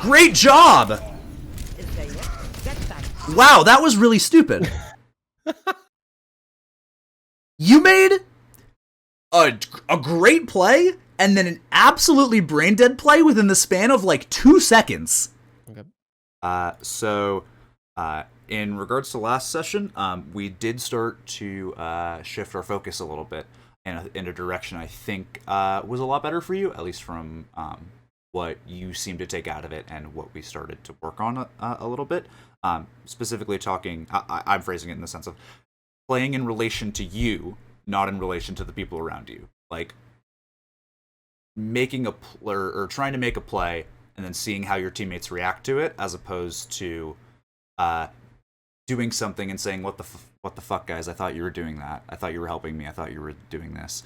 Great job! Wow, that was really stupid. You made a great play, and then an absolutely brain-dead play within the span of, like, 2 seconds. Okay. In regards to last session, we did start to shift our focus a little bit in a direction I think was a lot better for you, at least from what you seem to take out of it and what we started to work on a little bit. Specifically talking, I'm phrasing it in the sense of playing in relation to you, not in relation to the people around you. Like, making or trying to make a play and then seeing how your teammates react to it, as opposed to doing something and saying, what the fuck, guys, I thought you were doing that. I thought you were helping me. I thought you were doing this.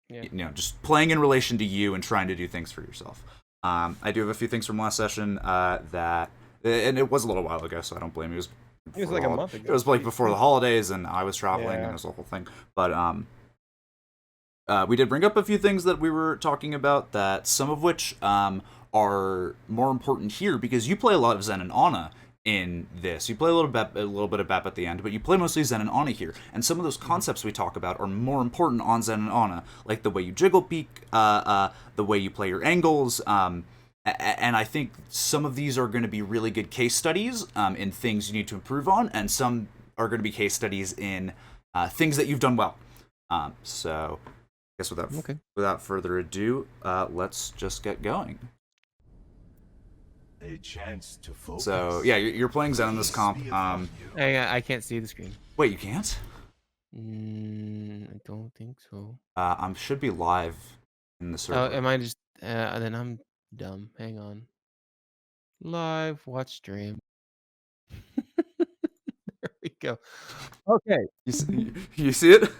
Yeah. You know, just playing in relation to you and trying to do things for yourself. I do have a few things from last session that, and it was a little while ago, so I don't blame you. It was like a month ago. It was like before the holidays, and I was traveling, and it was a whole thing. But we did bring up a few things that we were talking about, that some of which are more important here, because you play a lot of Zen and Ana in this. You play a little bit of BAP at the end, but you play mostly Zen and Ana here. And some of those concepts we talk about are more important on Zen and Ana, like the way you jiggle peek, the way you play your angles. And I think some of these are going to be really good case studies in things you need to improve on, and some are going to be case studies in things that you've done well. So I guess without further ado, let's just get going. A chance to focus. So yeah, you're playing Zen in this comp. I can't see the screen. Wait, you can't? I don't think so. Should be live in the server. Oh, am I just? Then I'm dumb. Hang on. Live, watch stream. There we go. Okay. You see it?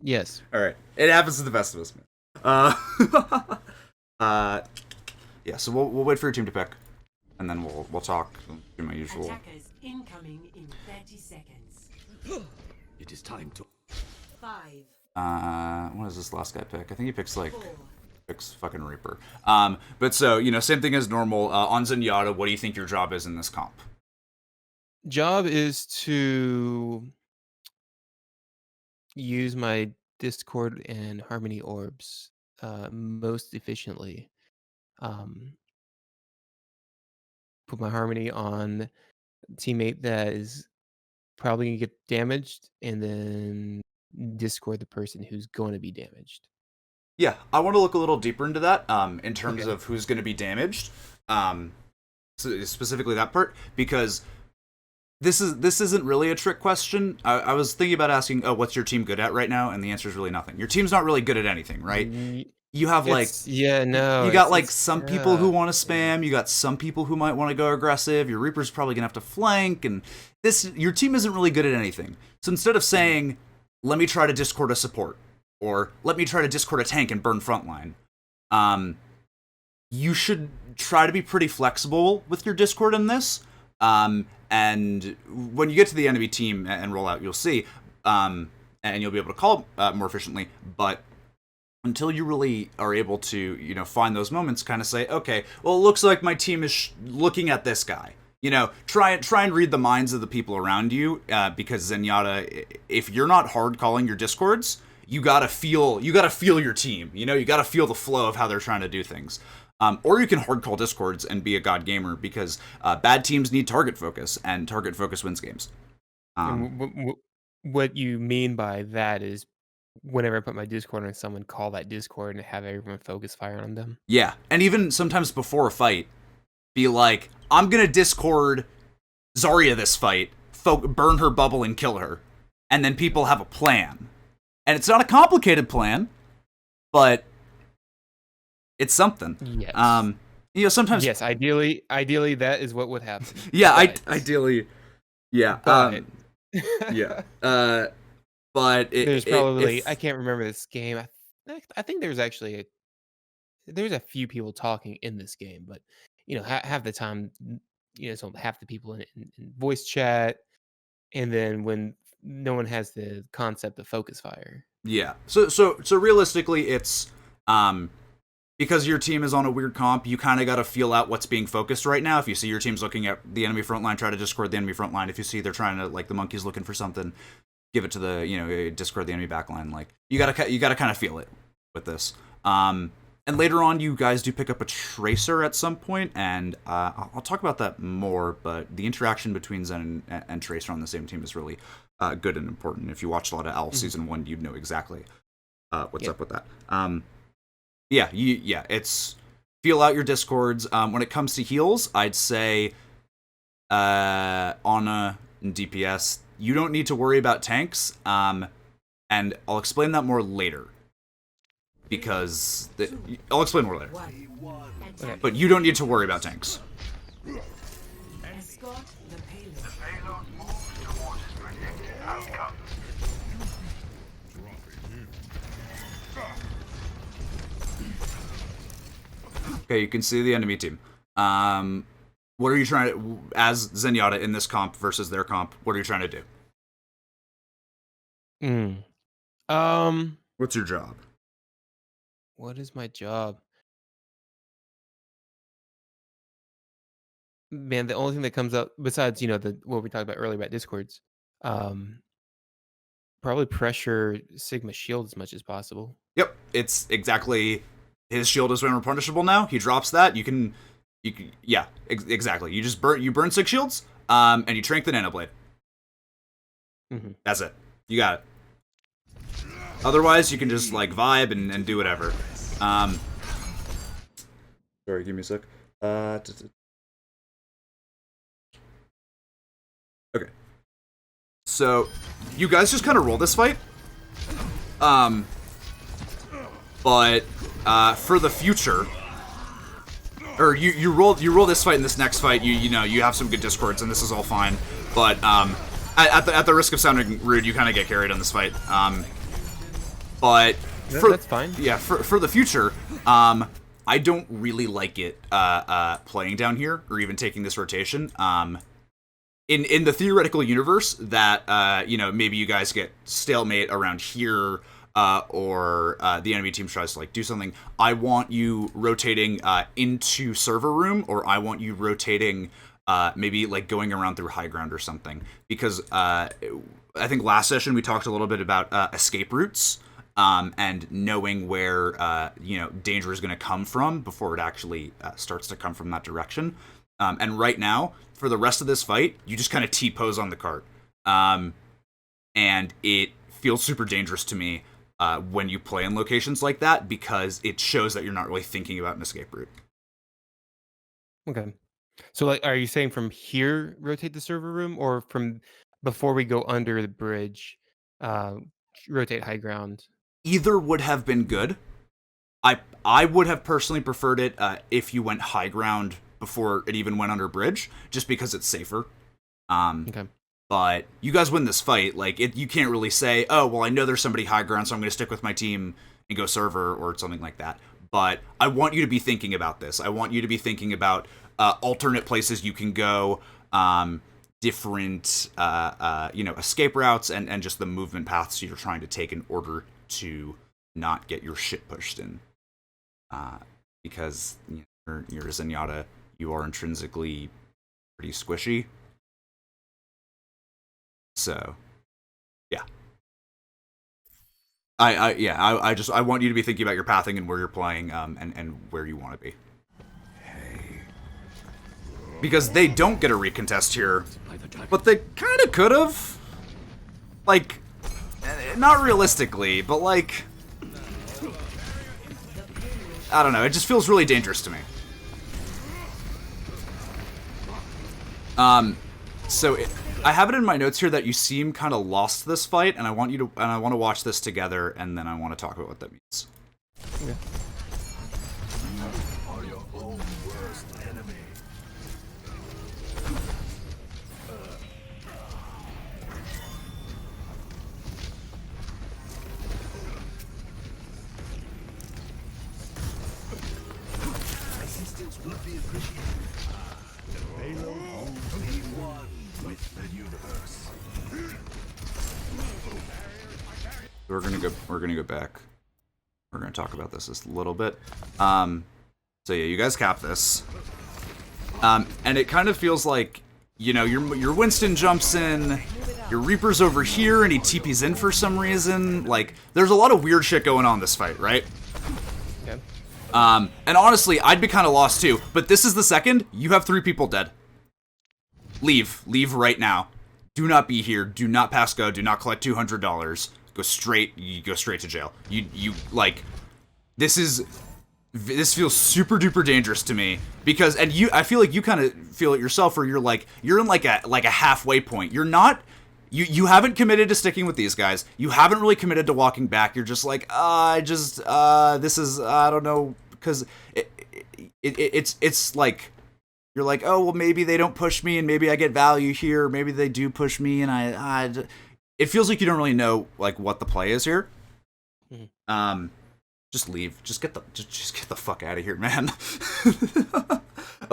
Yes. All right. It happens to the best of us, man. Yeah, so we'll wait for your team to pick, and then we'll talk. Do my usual. Attackers incoming in 30 seconds. It is time to. 5. What does this last guy pick? I think he picks 4. picks fucking Reaper. But so, you know, same thing as normal. On Zenyatta, what do you think your job is in this comp? Job is to use my Discord and Harmony orbs most efficiently. Put my Harmony on a teammate that is probably gonna get damaged, and then Discord the person who's going to be damaged. Yeah, I want to look a little deeper into that in terms Okay. of who's going to be damaged, so specifically that part, because this isn't really a trick question. I was thinking about asking, oh, what's your team good at right now? And the answer is really nothing. Your team's not really good at anything, right? You have you got some people who want to spam, you got some people who might want to go aggressive, your Reaper's probably gonna have to flank, and your team isn't really good at anything. So instead of saying, let me try to Discord a support, or let me try to Discord a tank and burn frontline, you should try to be pretty flexible with your Discord in this, and when you get to the enemy team and roll out, you'll see, and you'll be able to call more efficiently, but until you really are able to, you know, find those moments, kind of say, okay, well, it looks like my team is looking at this guy. You know, try and read the minds of the people around you, because Zenyatta, if you're not hard calling your Discords, you gotta feel your team. You know, you gotta feel the flow of how they're trying to do things. Or you can hard call Discords and be a god gamer, because bad teams need target focus, and target focus wins games. What you mean by that is, whenever I put my Discord on someone, call that Discord and have everyone focus fire on them. Yeah, and even sometimes before a fight, be like, I'm gonna Discord Zarya this fight, burn her bubble and kill her, and then people have a plan. And it's not a complicated plan, but it's something. Yes. You know, sometimes. Yes, ideally that is what would happen. Yeah, ideally. Yeah. But... yeah. But there's probably I can't remember this game. I think there's actually there's a few people talking in this game, but you know, half the time, you know, so half the people in voice chat, and then when no one has the concept of focus fire. Yeah. So realistically, it's because your team is on a weird comp, you kind of got to feel out what's being focused right now. If you see your team's looking at the enemy front line, try to discord the enemy front line. If you see they're trying to, like, the monkey's looking for something, give it to the, discord the enemy back line. Like, you gotta kind of feel it with this. And later on, you guys do pick up a tracer at some point, and I'll talk about that more, but the interaction between Zen and Tracer on the same team is really good and important. If you watched a lot of Owl Season 1, you'd know exactly what's up with that. It's feel out your discords. When it comes to heals, I'd say Ana and DPS, you don't need to worry about tanks, and I'll explain that more later. Because I'll explain more later. Okay. But you don't need to worry about tanks. Escort the payload. Okay, you can see the enemy team. What are you trying to, as Zenyatta in this comp versus their comp, what are you trying to do? What's your job? What is my job? Man, the only thing that comes up besides, what we talked about earlier about discords, probably pressure Sigma shield as much as possible. Yep, it's exactly, his shield is unpunishable now. He drops that. Exactly. You just burn 6 shields, and you trank the nanoblade. Mm-hmm. That's it. You got it. Otherwise, you can just, like, vibe and do whatever. Sorry, give me a sec. Okay. So, you guys just kind of roll this fight. But for the future, or you roll this fight and this next fight, you have some good discords and this is all fine. But at the risk of sounding rude, you kind of get carried on this fight. But that's fine. Yeah, for the future, I don't really like it playing down here or even taking this rotation. In the theoretical universe that maybe you guys get stalemate around here, or the enemy team tries to, like, do something, I want you rotating into server room, or I want you rotating maybe, like, going around through high ground or something, because I think last session we talked a little bit about escape routes. And knowing where, danger is going to come from before it actually starts to come from that direction. And right now, for the rest of this fight, you just kind of T-pose on the cart. And it feels super dangerous to me when you play in locations like that, because it shows that you're not really thinking about an escape route. Okay. So, like, are you saying from here, rotate the server room, or from before we go under the bridge, rotate high ground? Either would have been good. I would have personally preferred it if you went high ground before it even went under bridge, just because it's safer. Okay. But you guys win this fight. Like, you can't really say, oh, well, I know there's somebody high ground, so I'm going to stick with my team and go server or something like that. But I want you to be thinking about this. I want you to be thinking about alternate places you can go, different, escape routes, and just the movement paths you're trying to take in order to not get your shit pushed in. Because you're a Zenyatta, you are intrinsically pretty squishy. So, yeah. I want you to be thinking about your pathing and where you're playing, and where you want to be. Because they don't get a recontest here, but they kind of could have. Like, not realistically, but, like, I don't know, it just feels really dangerous to me. I have it in my notes here that you seem kind of lost this fight, and I want to watch this together, and then I want to talk about what that means. Yeah. Are your own worst enemy. Assistance would be appreciated. The payload will be one with the universe. We're gonna go back. We're going to talk about this just a little bit. So yeah, you guys cap this. And it kind of feels like, you know, your Winston jumps in, your Reaper's over here, and he TP's in for some reason. Like, there's a lot of weird shit going on this fight, right? Okay. And honestly, I'd be kind of lost too. But this is the second. You have 3 people dead. Leave. Leave right now. Do not be here. Do not pass go. Do not collect $200. Go straight. You go straight to jail. You like. This feels super duper dangerous to me because, and I feel like you kind of feel it yourself, where you're in like a halfway point. You're not. You haven't committed to sticking with these guys. You haven't really committed to walking back. You're just like, this is, I don't know, because it's like, you're like, oh, well, maybe they don't push me and maybe I get value here. Maybe they do push me and it feels like you don't really know, like, what the play is here. Mm-hmm. Just leave. Just get the fuck out of here, man.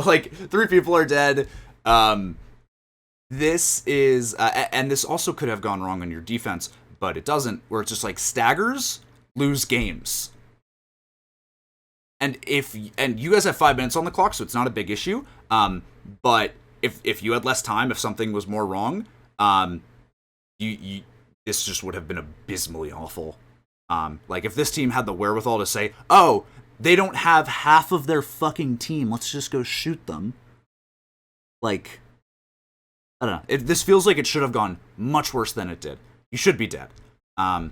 Like, 3 people are dead. This is, and this also could have gone wrong on your defense, but it doesn't, where it's just like staggers lose games. And you guys have 5 minutes on the clock, so it's not a big issue. But if you had less time, if something was more wrong, this just would have been abysmally awful. Like, if this team had the wherewithal to say, oh, they don't have half of their fucking team, let's just go shoot them. Like, I don't know. This feels like it should have gone much worse than it did. You should be dead. But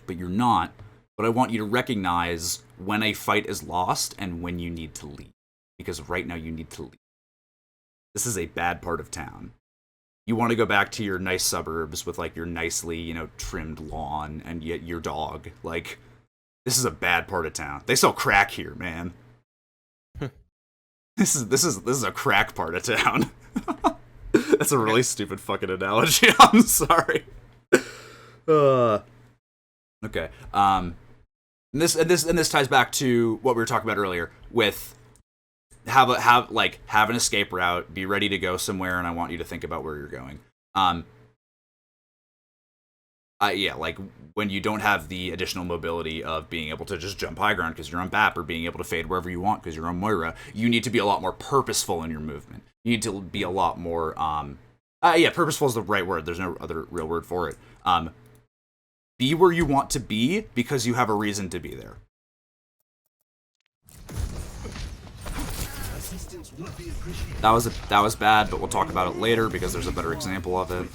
you're not. But I want you to recognize when a fight is lost and when you need to leave. Because right now you need to leave. This is a bad part of town. You want to go back to your nice suburbs with, like, your nicely, you know, trimmed lawn and yet your dog. Like, this is a bad part of town. They sell crack here, man. This is a crack part of town. That's a really stupid fucking analogy. I'm sorry. Okay. And this ties back to what we were talking about earlier with have an escape route, be ready to go somewhere, and I want you to think about where you're going. Yeah, like when you don't have the additional mobility of being able to just jump high ground because you're on BAP, or being able to fade wherever you want because you're on Moira, you need to be a lot more purposeful in your movement. You need to be a lot more, purposeful is the right word. There's no other real word for it. Be where you want to be because you have a reason to be there. That was bad, but we'll talk about it later because there's a better example of it.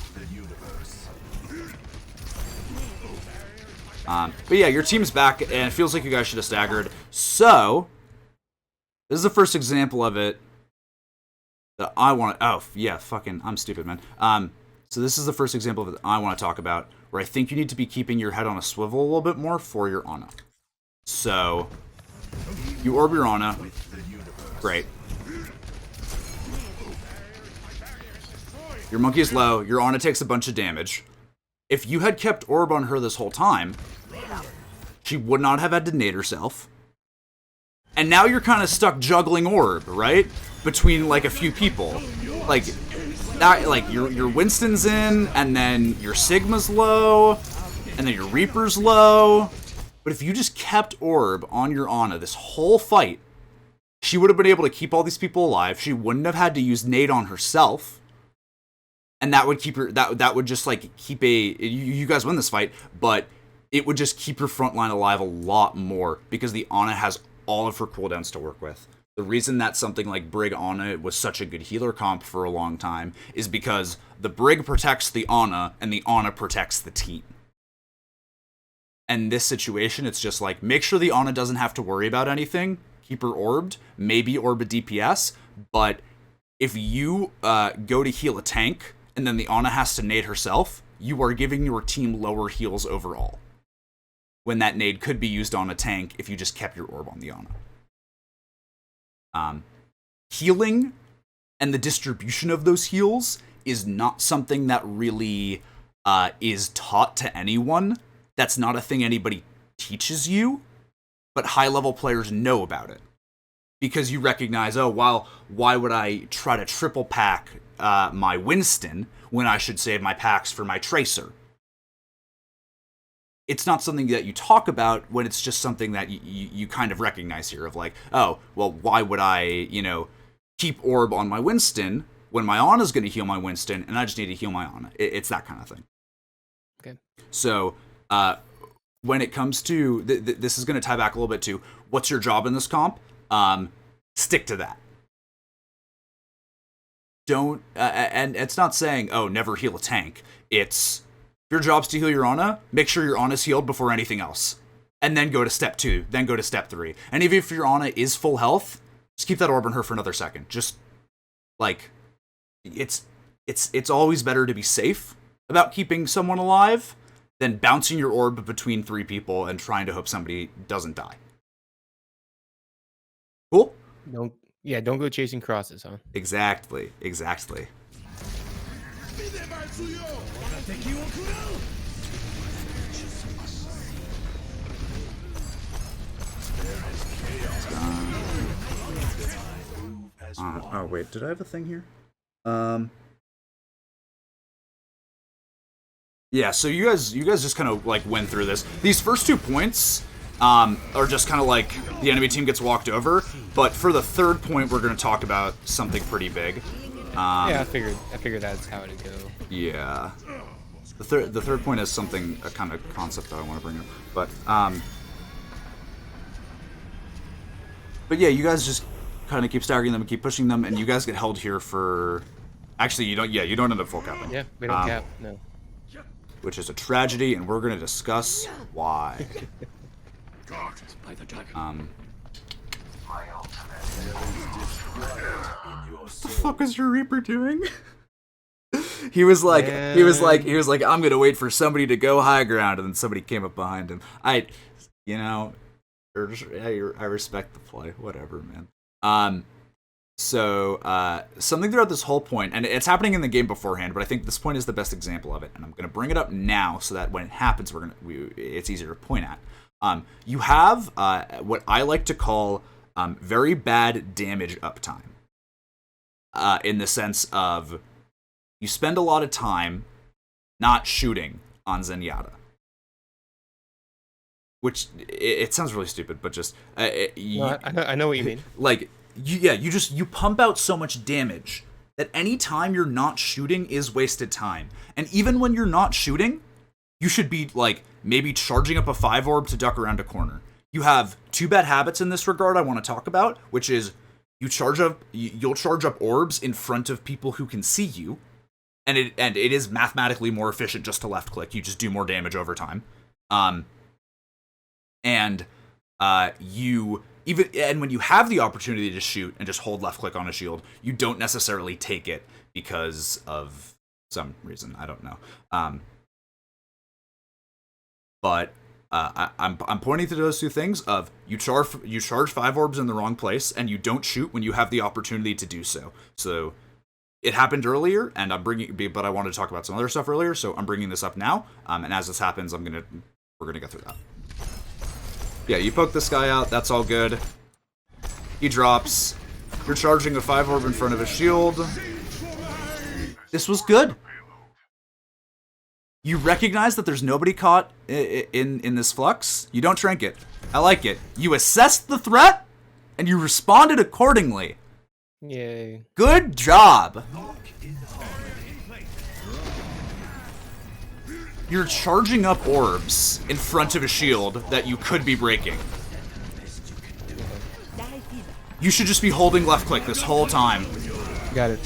But yeah, your team's back, and it feels like you guys should have staggered. So, this is the first example of it that I want to... Oh, yeah, fucking... I'm stupid, man. So this is the first example of it that I want to talk about, where I think you need to be keeping your head on a swivel a little bit more for your Ana. So, you orb your Ana. Great. Your monkey is low. Your Ana takes a bunch of damage. If you had kept orb on her this whole time, she would not have had to nade herself. And now you're kind of stuck juggling orb, right? Between, like, a few people. Like, that, like your Winston's in, and then your Sigma's low, and then your Reaper's low. But if you just kept orb on your Ana this whole fight, she would have been able to keep all these people alive. She wouldn't have had to use nade on herself. And that would keep her, that would just, like, keep you guys win this fight, but it would just keep your front line alive a lot more, because the Ana has all of her cooldowns to work with. The reason that something like Brig Ana was such a good healer comp for a long time is because the Brig protects the Ana, and the Ana protects the team. And in this situation, it's just like, make sure the Ana doesn't have to worry about anything, keep her orbed, maybe orb a DPS, but if you go to heal a tank, and then the Ana has to nade herself, you are giving your team lower heals overall. When that nade could be used on a tank if you just kept your orb on the Ana. Healing and the distribution of those heals is not something that really is taught to anyone. That's not a thing anybody teaches you, but high-level players know about it. Because you recognize, oh, well, why would I try to triple pack my Winston when I should save my packs for my Tracer? it's not something that you talk about when it's just something that you kind of recognize here of like, oh, well, why would I, keep orb on my Winston when my Ana's going to heal my Winston and I just need to heal my Ana? It's that kind of thing. Okay. So, when it comes to, this is going to tie back a little bit to, what's your job in this comp? Stick to that. Don't, and it's not saying, oh, never heal a tank. It's, your job's to heal your Ana, make sure your Ana's healed before anything else. And then go to step 2, then go to step 3. And even if your Ana is full health, just keep that orb on her for another second. Just, like, it's always better to be safe about keeping someone alive than bouncing your orb between 3 people and trying to hope somebody doesn't die. Cool? Don't go chasing crosses, huh? Exactly. Oh wait, did I have a thing here? Yeah, so you guys just kind of like went through this. These first 2 points are just kind of like the enemy team gets walked over, but for the 3rd point we're going to talk about something pretty big. Yeah, I figured that's how it'd go. Yeah. The third point is something, a kind of concept that I want to bring up. But yeah, you guys just kind of keep staggering them and keep pushing them, and you guys get held here for... Actually, you don't end up full capping. Yeah, we don't cap, no. Which is a tragedy, and we're going to discuss why. What the fuck is your Reaper doing? He was like, I'm gonna wait for somebody to go high ground, and then somebody came up behind him. I respect the play, whatever, man. So something throughout this whole point, and it's happening in the game beforehand, but I think this point is the best example of it, and I'm gonna bring it up now so that when it happens, it's easier to point at. You have what I like to call very bad damage uptime. In the sense of you spend a lot of time not shooting on Zenyatta. Which, it sounds really stupid, but just... I know what you mean. Like, you pump out so much damage that any time you're not shooting is wasted time. And even when you're not shooting, you should be, like, maybe charging up a 5 orb to duck around a corner. You have 2 bad habits in this regard I want to talk about, which is you'll charge up orbs in front of people who can see you, and it is mathematically more efficient just to left click. You just do more damage over time. And when you have the opportunity to shoot and just hold left click on a shield, you don't necessarily take it because of some reason. I don't know. But I'm pointing to those 2 things of you charge 5 orbs in the wrong place and you don't shoot when you have the opportunity to do so. So it happened earlier, and but I wanted to talk about some other stuff earlier, so I'm bringing this up now. And as this happens, we're gonna go through that. Yeah, you poke this guy out. That's all good. He drops. You're charging a 5 orb in front of a shield. This was good. You recognize that there's nobody caught in this flux. You don't trinket. I like it. You assessed the threat, and you responded accordingly. Yay. Good job. You're charging up orbs in front of a shield that you could be breaking. You should just be holding left click this whole time. Got it.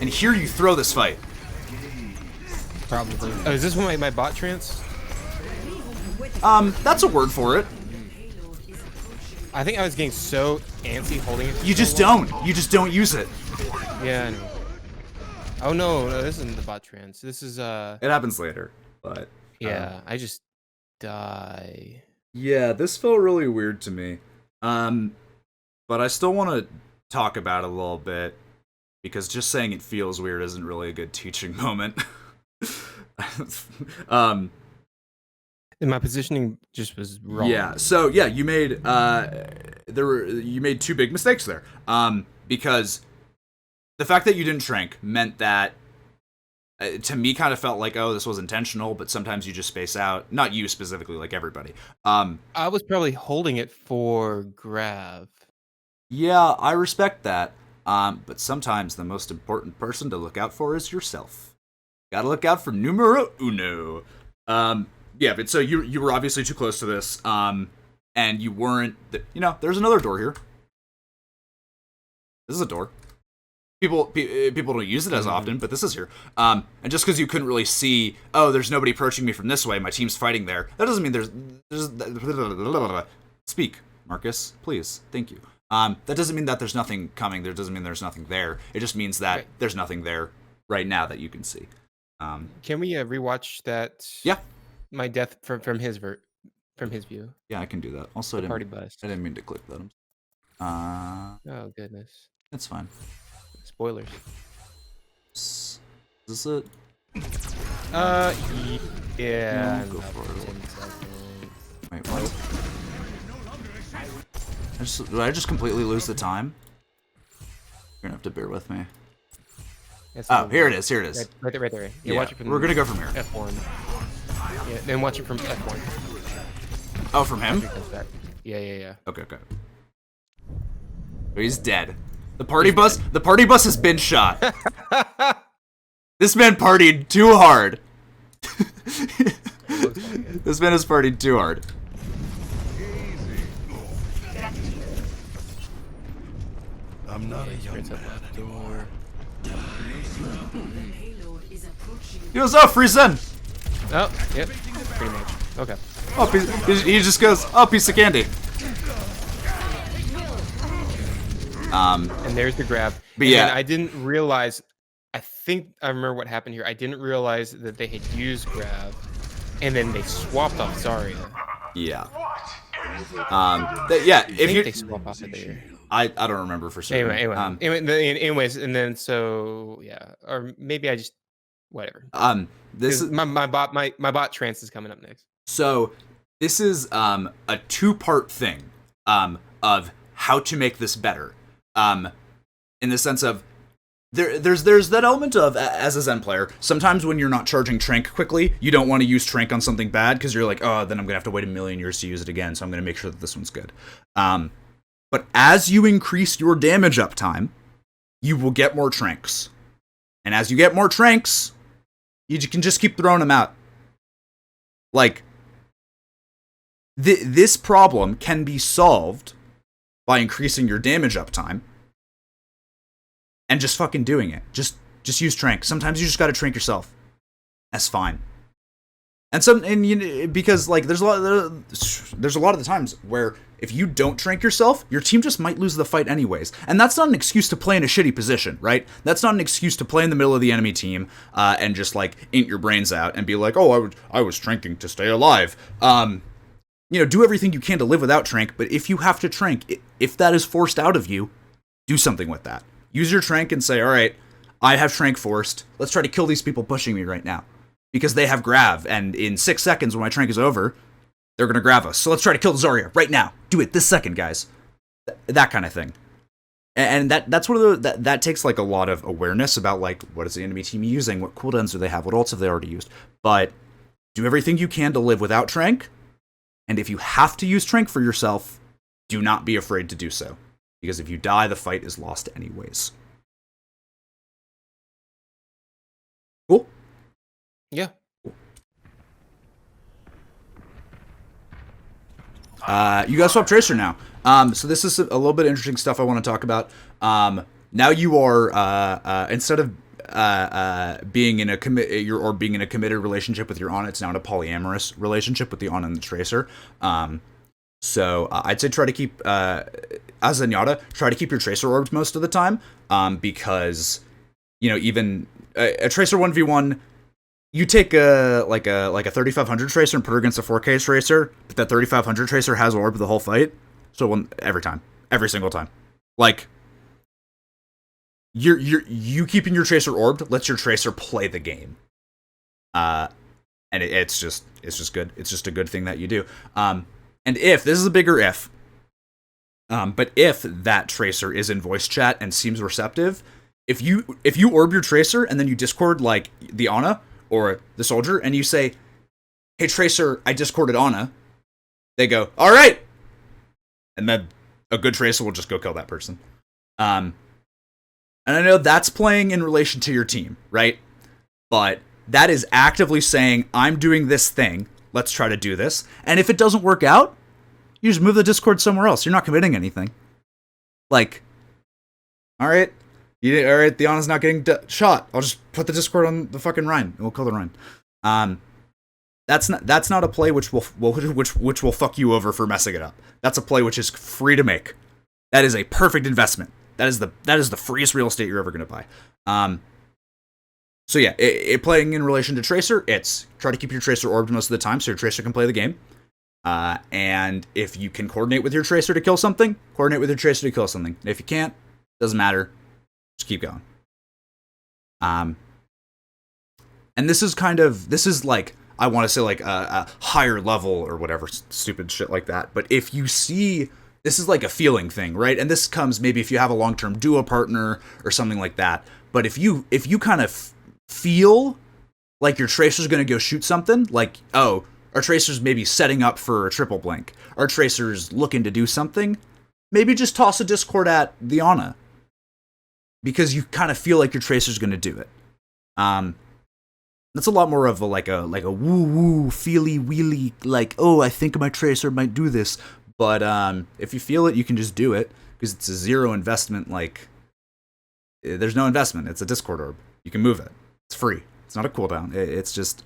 And here you throw this fight. Probably. Oh, is this one my bot trance? That's a word for it. I think I was getting so antsy holding it. You just don't. You just don't use it. Yeah, I know. Oh no, this isn't the bot trance. This is It happens later, but yeah, I just die. Yeah, this felt really weird to me. But I still want to talk about it a little bit because just saying it feels weird isn't really a good teaching moment. And my positioning just was wrong. Yeah. So yeah, you made you made 2 big mistakes there. because the fact that you didn't shrink meant that, to me, kind of felt like, oh, this was intentional, but sometimes you just space out. Not you specifically, like everybody. I was probably holding it for grab. Yeah, I respect that. But sometimes the most important person to look out for is yourself. Gotta look out for numero uno. Yeah, but so you were obviously too close to this, and you weren't. There's another door here. This is a door. People don't use it as often, but this is here. And just because you couldn't really see, oh, there's nobody approaching me from this way, my team's fighting there. That doesn't mean there's speak, Marcus, please, thank you. That doesn't mean that there's nothing coming. That doesn't mean there's nothing there. It just means that there's nothing there right now that you can see. Can we rewatch that? Yeah. My death from his view. Yeah, I can do that. Also, I Party bus. didn't mean to click that. Oh goodness. It's fine. Spoilers. Is this it? Yeah. Go for it. Wait, what? Did I just completely lose the time? You're gonna have to bear with me. Oh, here it is. Right there. Yeah, watch it from we're gonna go from here. F1. Yeah, then watch it from F1. Oh, from him? Yeah. Okay. Oh, he's dead. The party bus has been shot. This man partied too hard. This man has partied too hard. I'm not a young man anymore. He goes, oh, free Zen. Oh, yep. Pretty much. Okay. Oh, he just goes, oh, piece of candy. And there's the grab. But yeah, I didn't realize. I think I remember what happened here. I didn't realize that they had used grab, and then they swapped off Zarya. Yeah. If they swap off it there. I don't remember for sure. Anyways, and then so yeah, or maybe I just whatever. This is my bot trance is coming up next. So this is a two-part thing of how to make this better. In the sense of there's that element of, as a Zen player, sometimes when you're not charging Trank quickly, you don't want to use Trank on something bad because you're like, oh, then I'm gonna have to wait a million years to use it again, so I'm gonna make sure that this one's good. But as you increase your damage uptime, you will get more Tranks. And as you get more Tranks, you can just keep throwing them out. Like, this problem can be solved by increasing your damage uptime and just fucking doing it. Just use Trank. Sometimes you just gotta Trank yourself. That's fine. Because like there's a lot of the times where if you don't Trank yourself, your team just might lose the fight anyways. And that's not an excuse to play in a shitty position, right? That's not an excuse to play in the middle of the enemy team and just like int your brains out and be like, oh, I was Tranking to stay alive. Do everything you can to live without Trank, but if you have to Trank, if that is forced out of you, do something with that. Use your Trank and say, all right, I have Trank forced. Let's try to kill these people pushing me right now. Because they have Grav, and in 6 seconds when my Trank is over, they're going to grab us. So let's try to kill Zarya right now. Do it this second, guys. That kind of thing. And that's that takes like a lot of awareness about like, what is the enemy team using? What cooldowns do they have? What ults have they already used? But do everything you can to live without Trank. And if you have to use Trank for yourself, do not be afraid to do so. Because if you die, the fight is lost anyways. Cool? Yeah. You guys swap Tracer now. So this is a little bit interesting stuff I want to talk about. Now you are, instead of being in a being in a committed relationship with your Ana, it's now in a polyamorous relationship with the Ana and the Tracer. So I'd say try to keep, as Zenyatta, try to keep your Tracer orbs most of the time, because even a Tracer 1v1, you take a 3500 Tracer and put her against a 4K Tracer, but that 3500 Tracer has orb the whole fight. So every single time, like you keeping your Tracer orbed lets your Tracer play the game, and it's just good. It's just a good thing that you do. And if this is a bigger if, But if that tracer is in voice chat and seems receptive, if you orb your tracer and then you Discord like the Ana or the soldier and you say, "Hey tracer, I Discorded Ana," they go, "All right," and then a good tracer will just go kill that person. And I know that's playing in relation to your team, right? But that is actively saying, "I'm doing this thing. Let's try to do this." And if it doesn't work out, you just move the Discord somewhere else. You're not committing anything. Like, all right, the Ana's not getting shot. I'll just put the Discord on the fucking Rhine, and we'll kill the Rhine. That's not a play which will fuck you over for messing it up. That's a play which is free to make. That is a perfect investment. That is the freest real estate you're ever going to buy. So yeah, it playing in relation to Tracer, it's try to keep your Tracer orbed most of the time so your Tracer can play the game. And if you can coordinate with your Tracer to kill something, coordinate with your Tracer to kill something. If you can't, doesn't matter. Just keep going. And this is like, I want to say like a higher level or whatever stupid shit like that. But if you see, this is like a feeling thing, right? And this comes maybe if you have a long-term duo partner or something like that. But if you kind of feel like your Tracer's going to go shoot something, like, oh, our Tracer's maybe setting up for a triple blink, our Tracer's looking to do something, maybe just toss a Discord at the Ana. Because you kind of feel like your Tracer's going to do it. That's a lot more of a woo-woo, feely-weely, like, oh, I think my Tracer might do this. But if you feel it, you can just do it. Because it's a zero investment, like, there's no investment. It's a Discord orb. You can move it. It's free. It's not a cooldown. It's just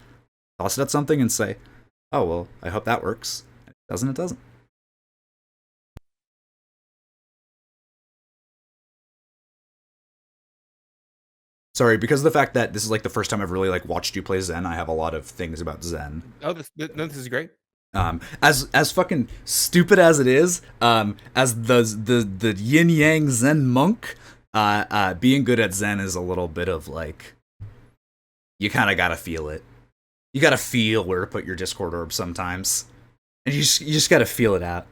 toss it at something and say, oh, well, I hope that works. If it doesn't, it doesn't. Sorry, because of the fact that this is like the first time I've really like watched you play Zen, I have a lot of things about Zen. Oh, this is great. As fucking stupid as it is, as the yin yang Zen monk, being good at Zen is a little bit of like, you kind of gotta feel it. You gotta feel where to put your Discord orb sometimes, and you just gotta feel it out.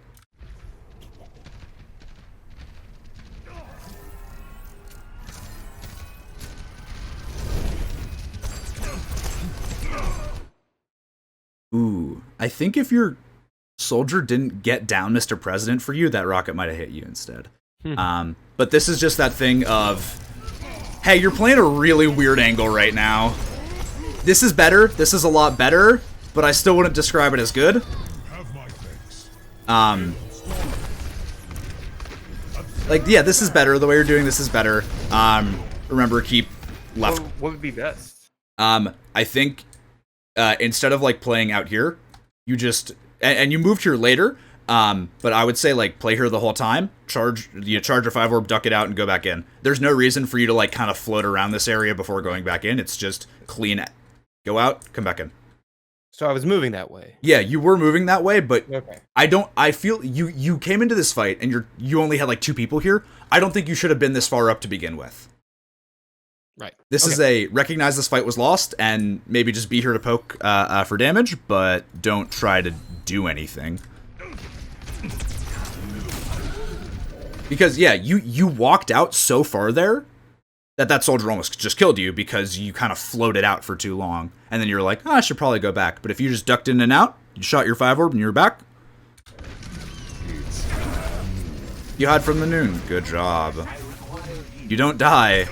Ooh, I think if your soldier didn't get down Mr. President for you, that rocket might have hit you instead. But this is just that thing of, hey, you're playing a really weird angle right now. This is better. This is a lot better, but I still wouldn't describe it as good. Like, yeah, this is better. The way you're doing this is better. Remember, keep left. What would be best? I think instead of like playing out here, you just and you moved here later. But I would say like play here the whole time. Charge your 5 orb, duck it out, and go back in. There's no reason for you to like kind of float around this area before going back in. It's just clean. Go out, come back in. So I was moving that way. Yeah, you were moving that way, but okay. I feel you came into this fight and you only had like 2 people here. I don't think you should have been this far up to begin with. Right. This is a recognize this fight was lost and maybe just be here to poke for damage, but don't try to do anything. Because yeah, you walked out so far there that soldier almost just killed you because you kind of floated out for too long, and then you're like, oh, I should probably go back. But if you just ducked in and out, you shot your 5 orb and you're back. You hide from the noon. Good job. You don't die.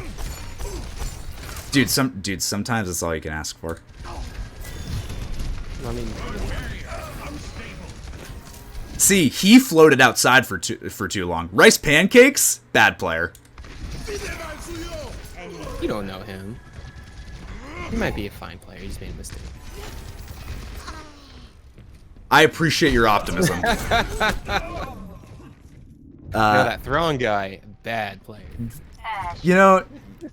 Dude, sometimes that's all you can ask for. I mean, see, he floated outside for too long. Rice Pancakes, bad player. you don't know him. He might be a fine player. He's made a mistake. I appreciate your optimism. That Thrawn guy, bad player.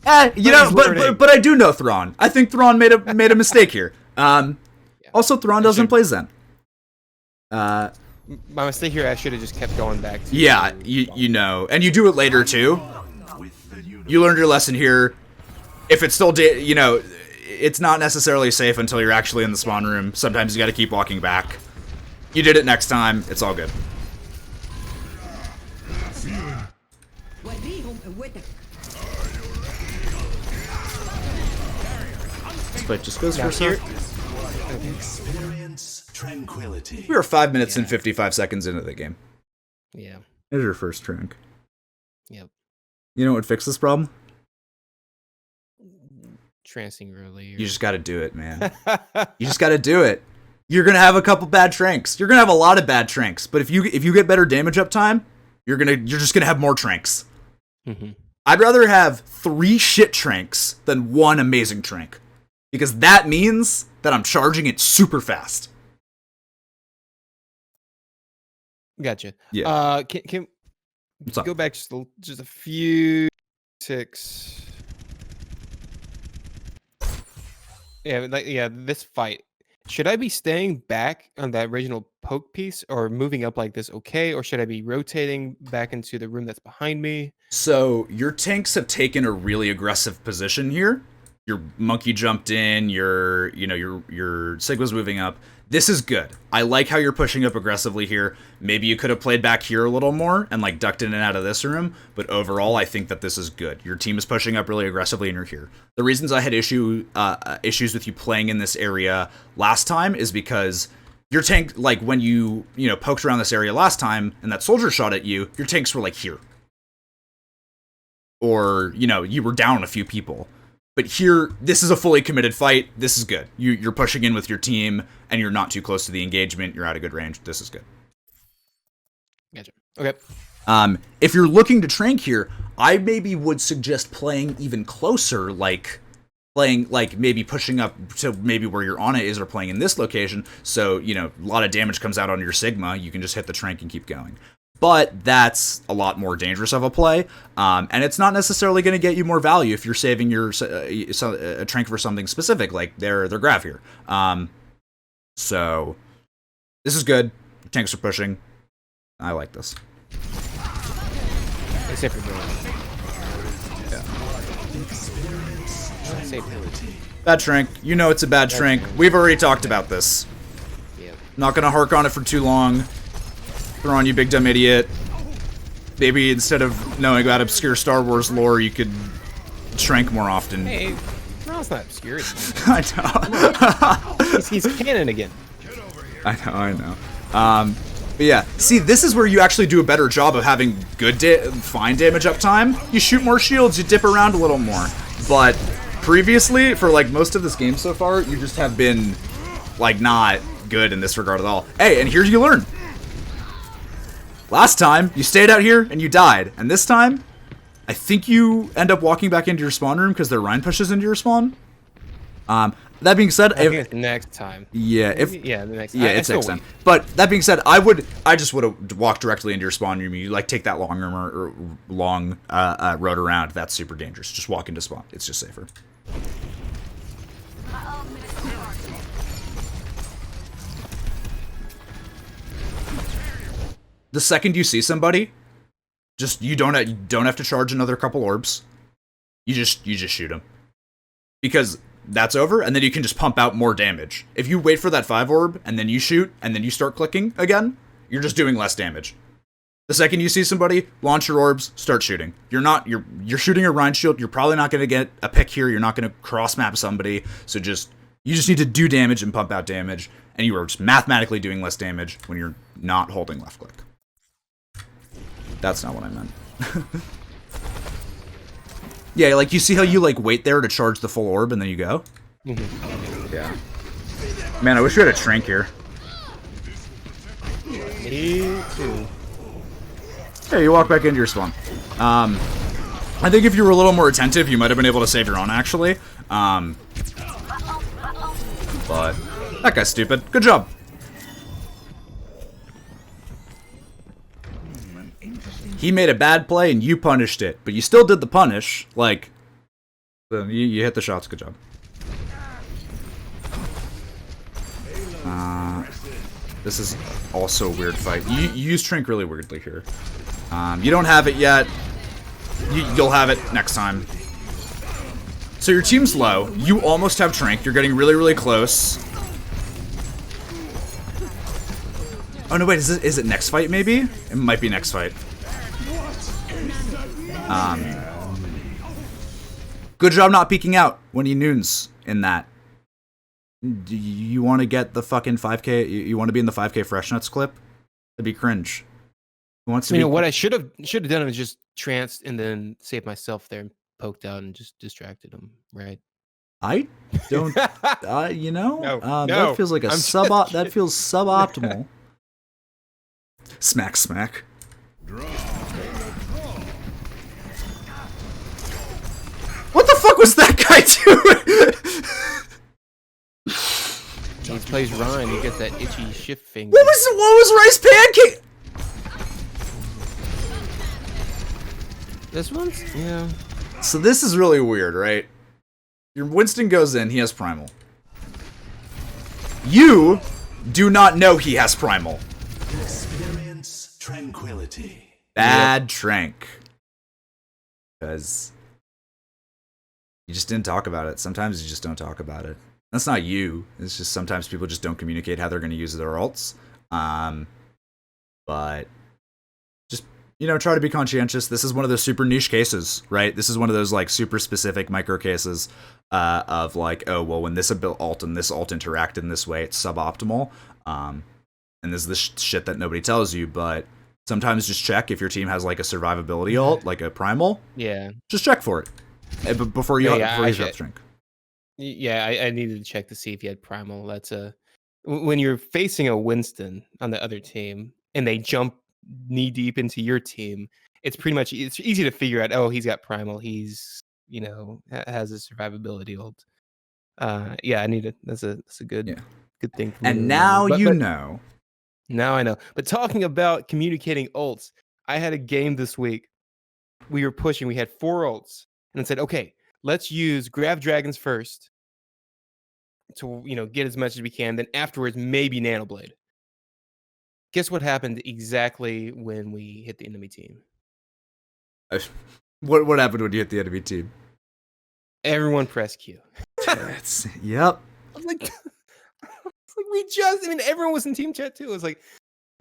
But I do know Thrawn. I think Thrawn made a mistake here. Also, Thrawn doesn't play Zen. My mistake here, I should have just kept going back to... Yeah, you know. And you do it later, too. You learned your lesson here. If it's still... it's not necessarily safe until you're actually in the spawn room. Sometimes you gotta keep walking back. You did it next time. It's all good. fight just goes Now for a here, sec. Experience tranquility. We are 5 minutes and 55 seconds into the game. yeah, Here's your first trank. yep. You know what would fix this problem? Trancing earlier. You just gotta do it, man. You just gotta do it. You're gonna have a couple bad tranks. You're gonna have a lot of bad tranks. But if you get better damage uptime, you're just gonna have more tranks. Mm-hmm. I'd rather have 3 shit tranks than 1 amazing trank. Because that means that I'm charging it super fast. Gotcha. Yeah. Can What's up? go back just a few ticks. Yeah, this fight. Should I be staying back on that original poke piece or moving up like this okay? Or should I be rotating back into the room that's behind me? So your tanks have taken a really aggressive position here. Your monkey jumped in, your Sigma's moving up. This is good. I like how you're pushing up aggressively here. Maybe you could have played back here a little more and like ducked in and out of this room, but overall I think that this is good. Your team is pushing up really aggressively and you're here. The reasons I had issues with you playing in this area last time is because your tank, like when you poked around this area last time and that soldier shot at you, your tanks were like here. Or, you were down a few people. But here, this is a fully committed fight. This is good. You're pushing in with your team, and you're not too close to the engagement. You're at a good range. This is good. Gotcha. Okay. If you're looking to trank here, I maybe would suggest playing even closer, playing maybe pushing up to maybe where your Ana is, or playing in this location. So, a lot of damage comes out on your Sigma. You can just hit the trank and keep going. But that's a lot more dangerous of a play, and it's not necessarily going to get you more value if you're saving your a trank for something specific, like their grav here. So this is good. Tanks are pushing. I like this. Except for Bad trank. It's a bad trank. We've already talked about this. Yeah. Not going to hark on it for too long. Thrawn, you big dumb idiot. Maybe instead of knowing about obscure Star Wars lore, you could trank more often. Hey, Thrawn's not obscure. I know. he's canon again. I know. But yeah, see, this is where you actually do a better job of having good fine damage uptime. You shoot more shields, you dip around a little more. But previously, for like most of this game so far, you just have been like not good in this regard at all. Hey, and here you learn. Last time, you stayed out here and you died. And this time, I think you end up walking back into your spawn room because their Rhine pushes into your spawn. That being said, I think it's next time. Yeah, the next. Yeah, it's next time. But that being said, I just would have walked directly into your spawn room. You like take that long road around. That's super dangerous. Just walk into spawn. It's just safer. The second you see somebody, you don't have to charge another couple orbs. You just shoot them, because that's over, and then you can just pump out more damage. If you wait for that 5 orb and then you shoot and then you start clicking again, you're just doing less damage. The second you see somebody, launch your orbs, start shooting. You're shooting a Rhine shield. You're probably not going to get a pick here. You're not going to cross map somebody. So you just need to do damage and pump out damage, and you are just mathematically doing less damage when you're not holding left click. That's not what I meant. Yeah, like you see how you like wait there to charge the full orb and then you go? Yeah. Man, I wish we had a trank here. Me too. Hey, you walk back into your spawn. I think if you were a little more attentive, you might have been able to save your own, actually. But that guy's stupid. Good job. He made a bad play and you punished it, but you still did the punish. Like, you hit the shots. Good job. This is also a weird fight. You use Trink really weirdly here. You don't have it yet. You'll have it next time. So your team's low. You almost have Trink. You're getting really, really close. Oh no, wait. Is it next fight? Maybe it might be next fight. Good job not peeking out when he noons in that. Do you want to get the fucking 5K? You want to be in the 5K Fresh Nuts clip? That'd be cringe. Who wants to You be know what I should have done was just tranced and then saved myself there and poked out and just distracted him, right? I don't. You know, No, that feels like a I'm sub. just That feels suboptimal. Smack, smack. What the fuck was that guy doing? He plays Ryan, he gets that itchy shift finger. What was Rice Pancake? This one's yeah. So this is really weird, right? Your Winston goes in, he has Primal. You do not know he has Primal. Experience tranquility. Bad Trank. Because you just didn't talk about it. Sometimes you just don't talk about it. That's not you. It's just sometimes people just don't communicate how they're going to use their alts. But just, you know, try to be conscientious. This is one of those super niche cases, right? This is one of those like super specific micro cases of like, oh, well, when this alt and this alt interact in this way, it's suboptimal. And this is the shit that nobody tells you, but sometimes just check if your team has like a survivability alt, like a primal. Yeah. Just check for it before you drink. Yeah, I needed to check to see if he had primal. That's when you're facing a Winston on the other team and they jump knee deep into your team, it's easy to figure out, oh, he's got primal. He's, you know, has a survivability ult. Yeah, I need it. That's a good thing. And now you know. Now I know. But talking about communicating ults, I had a game this week. We were pushing. We had 4 ults, and it said, okay, let's use grab dragons first to, you know, get as much as we can. Then afterwards, maybe nanoblade. Guess what happened exactly when we hit the enemy team? What happened when you hit the enemy team? Everyone pressed Q. Yep. I was like, I mean, everyone was in team chat too. It was like,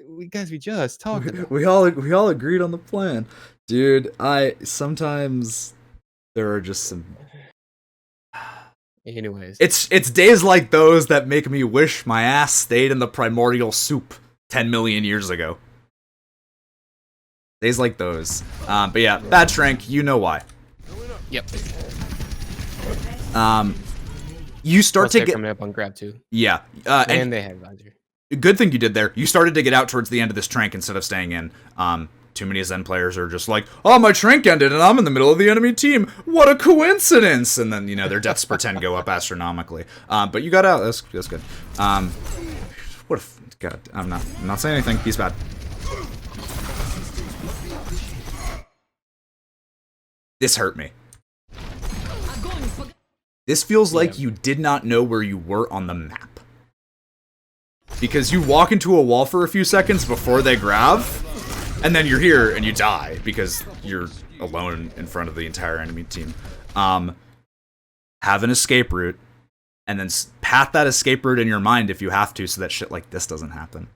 we just talked about it. We all agreed on the plan. Dude, sometimes there are just some. Anyways, it's days like those that make me wish my ass stayed in the primordial soup 10 million years ago. Days like those. But yeah, bad Trank, you know why. Yep. You start to get coming up on grab too. Yeah. And they had advisor. Good thing you did there. You started to get out towards the end of this Trank instead of staying in. Too many Zen players are just like, oh, my Trank ended and I'm in the middle of the enemy team. What a coincidence! And then, you know, their deaths per 10 go up astronomically. But you got out. That's good. What if... God, I'm not saying anything. He's bad. This hurt me. This feels like you did not know where you were on the map. Because you walk into a wall for a few seconds before they grab, and then you're here and you die because you're alone in front of the entire enemy team. Have an escape route, and then path that escape route in your mind if you have to, so that shit like this doesn't happen.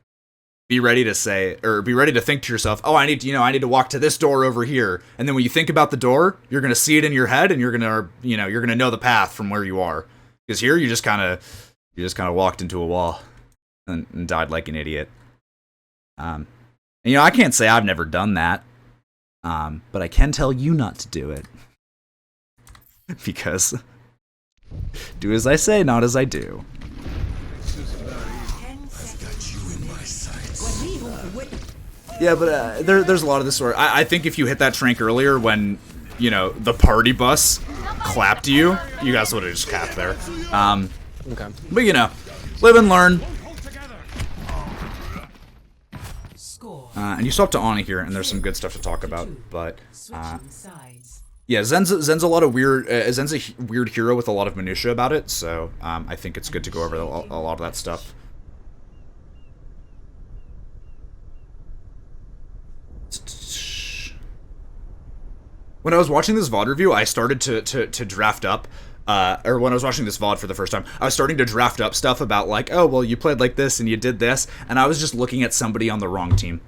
Be ready to think to yourself, oh, I need to walk to this door over here. And then when you think about the door, you're going to see it in your head and you're going to know the path from where you are. Because here you just kind of walked into a wall and died like an idiot. And, you know, I can't say I've never done that. But I can tell you not to do it. Because do as I say, not as I do. Yeah, but there's a lot of this sort. I think if you hit that Trank earlier when, you know, the party bus clapped you guys would have just capped there. Okay. But, you know, live and learn. And you swap to Ana here, and there's some good stuff to talk about. But, yeah, Zen's a lot of weird. Zen's a weird hero with a lot of minutia about it. So I think it's good to go over a lot of that stuff. When I was watching this VOD review, I started to draft up, or when I was watching this VOD for the first time, I was starting to draft up stuff about like, oh, well, you played like this and you did this, and I was just looking at somebody on the wrong team.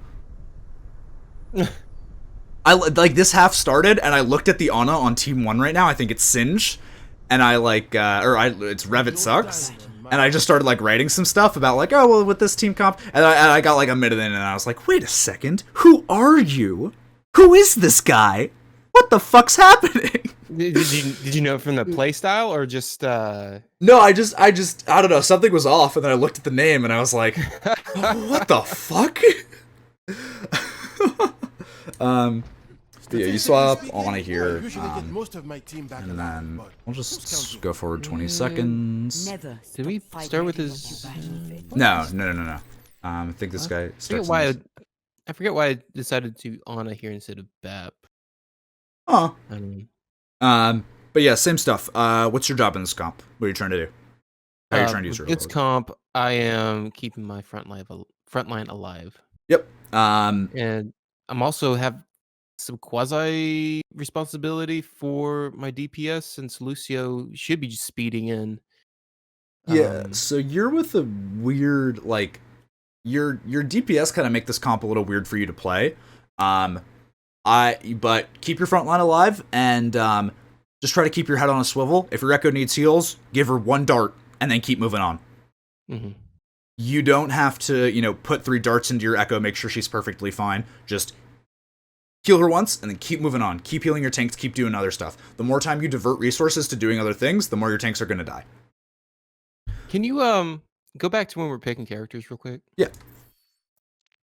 This half started, and I looked at the Ana on Team 1 right now, I think it's Singe, and it's Revit Sucks, and I just started like writing some stuff about like, oh well, with this team comp, and I got like a minute in, and I was like, wait a second, who are you? Who is this guy? What the fuck's happening? Did you know from the play style or just? No, I don't know. Something was off, and then I looked at the name, and I was like, what the fuck? Yeah, you swap Ana here, and then we'll just go forward 20 seconds. Did we start with his? No. I think this guy starts. I forget why I decided to Ana here instead of BAP. Oh. I mean, but yeah, same stuff. What's your job in this comp? What are you trying to do? How are you trying to use your It's comp. I am keeping my front line alive. Yep. And I'm also have some quasi responsibility for my DPS since Lucio should be just speeding in. Yeah. So you're with a weird like your DPS kind of make this comp a little weird for you to play. But keep your front line alive and just try to keep your head on a swivel. If your Echo needs heals, give her one dart and then keep moving on. Mm-hmm. You don't have to, put 3 darts into your Echo, make sure she's perfectly fine. Just heal her once and then keep moving on. Keep healing your tanks, keep doing other stuff. The more time you divert resources to doing other things, the more your tanks are going to die. Can you go back to when we're picking characters real quick? Yeah.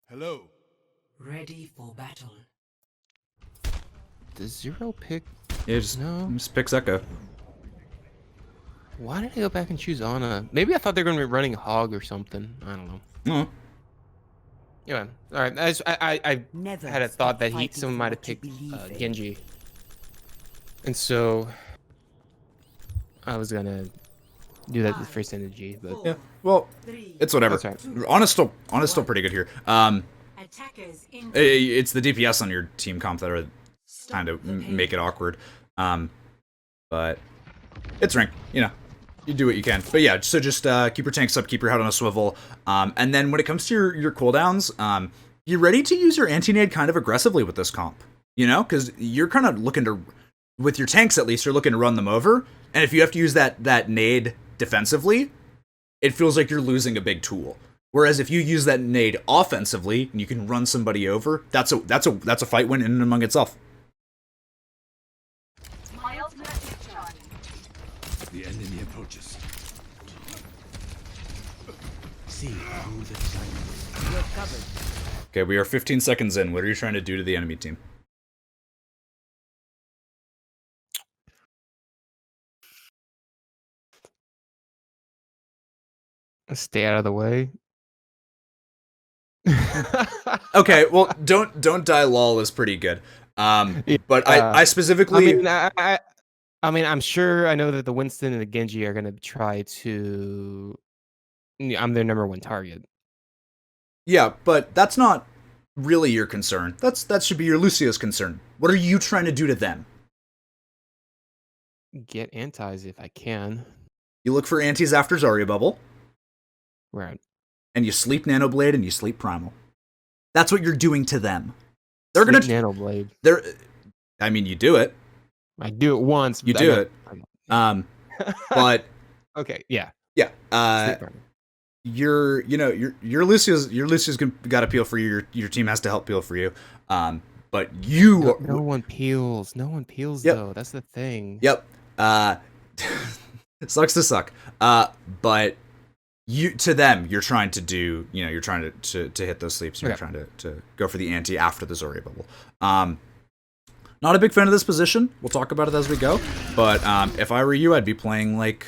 Hello. Ready for battle. Does Zero pick? Yeah, just pick Echo. Why did I go back and choose Ana? Maybe I thought they were going to be running Hog or something. I don't know. Mm. Yeah, all right. I had a thought that someone might have picked Genji, and so I was gonna do that with first energy, but Yeah. Well, it's whatever. That's right. Ana's still pretty good here. Attackers in It's the DPS on your team comp that are kind of make it awkward. But it's ranked, you do what you can. But yeah, so just keep your tanks up, keep your head on a swivel. And then when it comes to your cooldowns, you're ready to use your anti-nade kind of aggressively with this comp. Because you're kind of looking to, with your tanks at least, you're looking to run them over. And if you have to use that nade defensively, it feels like you're losing a big tool. Whereas if you use that nade offensively and you can run somebody over, that's a fight win in and among itself. The enemy approaches. See who the tiger. You're covered. Okay, we are 15 seconds in. What are you trying to do to the enemy team? stay out of the way. Okay, well, don't die. Lol is pretty good. But I specifically. I mean, I'm sure I know that the Winston and the Genji are gonna try to. I'm their number one target. Yeah, but that's not really your concern. That should be your Lucio's concern. What are you trying to do to them? Get antis if I can. You look for antis after Zarya Bubble. Right. And you sleep Nanoblade and you sleep Primal. That's what you're doing to them. They're gonna Nanoblade. I mean, you do it. I do it once. You do it. But okay, yeah. Your Lucio's got to peel for you. Your team has to help peel for you. But you no one peels. No one peels though. That's the thing. Yep. It sucks to suck. But to them, you're trying to do, you're trying to hit those sleeps. You're trying to go for the anti after the Zarya Bubble. Not a big fan of this position. We'll talk about it as we go. But if I were you, I'd be playing like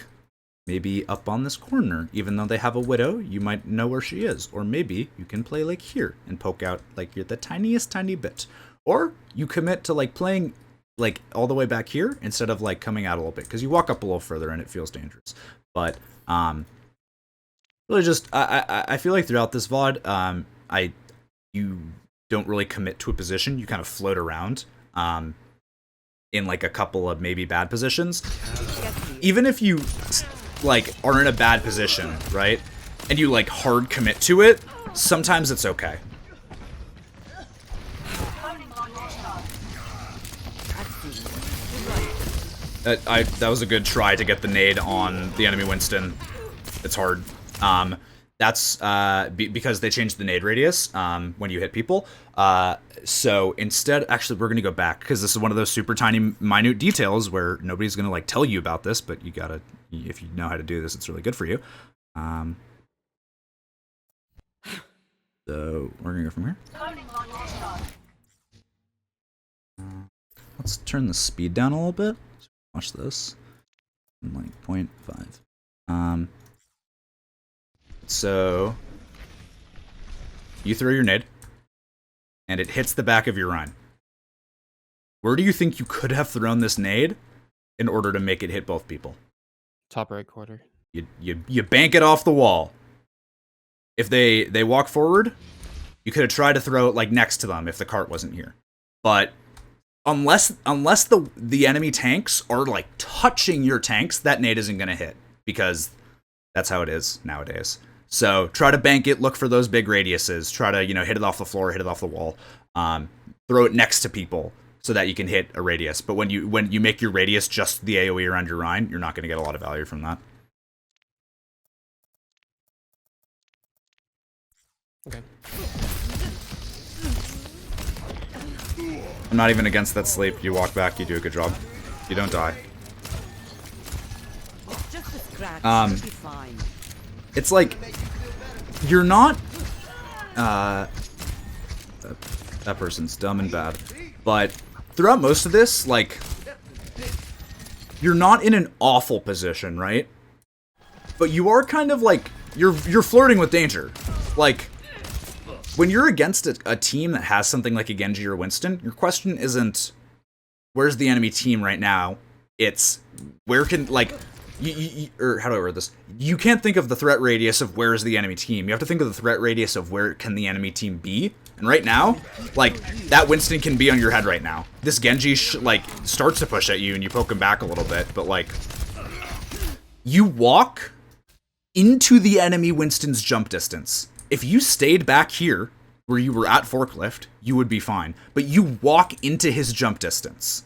maybe up on this corner. Even though they have a Widow, you might know where she is. Or maybe you can play like here and poke out like you're the tiniest tiny bit. Or you commit to like playing like all the way back here instead of like coming out a little bit, because you walk up a little further and it feels dangerous. But really just I feel like throughout this VOD, you don't really commit to a position. You kind of float around in like a couple of maybe bad positions. Even if you like are in a bad position, right? And you like hard commit to it, sometimes it's okay. That was a good try to get the nade on the enemy Winston. it's hard. That's because they changed the nade radius when you hit people. So instead, actually, we're gonna go back because this is one of those super tiny, minute details where nobody's gonna like tell you about this, but you gotta, if you know how to do this, it's really good for you. So we're gonna go from here. Let's turn the speed down a little bit. Watch this. Like 0.5. So you throw your nade, and it hits the back of your run. Where do you think you could have thrown this nade in order to make it hit both people? Top right quarter. You bank it off the wall. If they walk forward, you could have tried to throw it like next to them if the cart wasn't here. But unless the enemy tanks are like touching your tanks, that nade isn't gonna hit because that's how it is nowadays. So try to bank it, look for those big radiuses, try to, hit it off the floor, hit it off the wall, throw it next to people so that you can hit a radius. But when you make your radius just the AoE around your Rhine, you're not going to get a lot of value from that. Okay. I'm not even against that sleep. You walk back, you do a good job. You don't die. Just a scratch. You'll be fine. It's like you're not that person's dumb and bad, but throughout most of this, like, you're not in an awful position, right? But you are kind of like you're flirting with danger. Like when you're against a team that has something like a Genji or Winston, your question isn't where's the enemy team right now. It's where can, like, or how do I word this? You can't think of the threat radius of where is the enemy team. You have to think of the threat radius of where can the enemy team be. And right now, like, that Winston can be on your head right now. This Genji, like, starts to push at you and you poke him back a little bit. But, like, you walk into the enemy Winston's jump distance. If you stayed back here, where you were at forklift, you would be fine. But you walk into his jump distance.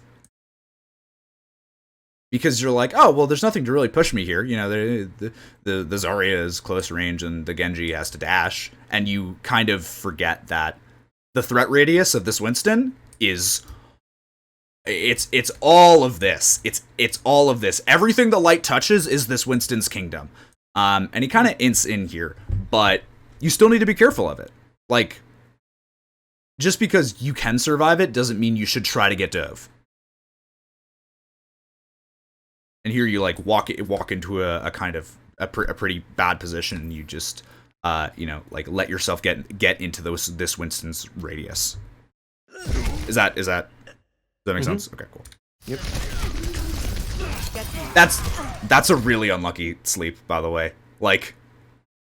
Because you're like, oh, well, there's nothing to really push me here. The Zarya is close range and the Genji has to dash. And you kind of forget that the threat radius of this Winston is... It's all of this. It's all of this. Everything the light touches is this Winston's kingdom. And he kind of ints in here. But you still need to be careful of it. Like, just because you can survive it doesn't mean you should try to get dove. And here you like walk into a kind of a pretty bad position. And you just like let yourself get into this Winston's radius. Does that make sense? Okay, cool. Yep. That's a really unlucky sleep, by the way. Like,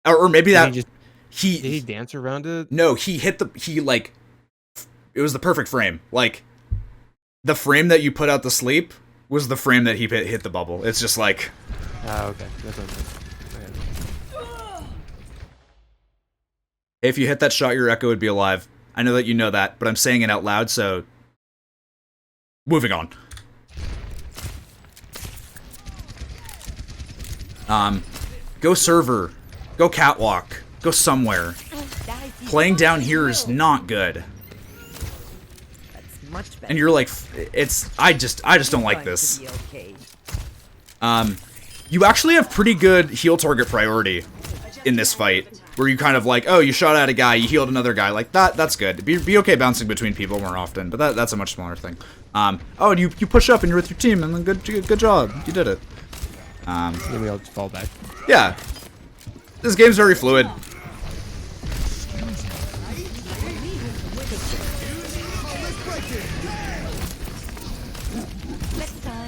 or maybe that did he dance around it? No, it was the perfect frame. Like, the frame that you put out the sleep was the frame that he hit the bubble. It's just like... Okay. That's okay. If you hit that shot, your Echo would be alive. I know that you know that, but I'm saying it out loud, so... Moving on. Go server. Go catwalk. Go somewhere. Playing down here is not good. Much better. And you're like, I just don't like this. Okay. You actually have pretty good heal target priority in this fight, where you kind of like, oh, you shot at a guy, you healed another guy, like that's good. Be okay bouncing between people more often, but that's a much smaller thing. Oh, and you push up and you're with your team, and then good job, you did it. Maybe I'll just fall back. Yeah, this game's very fluid.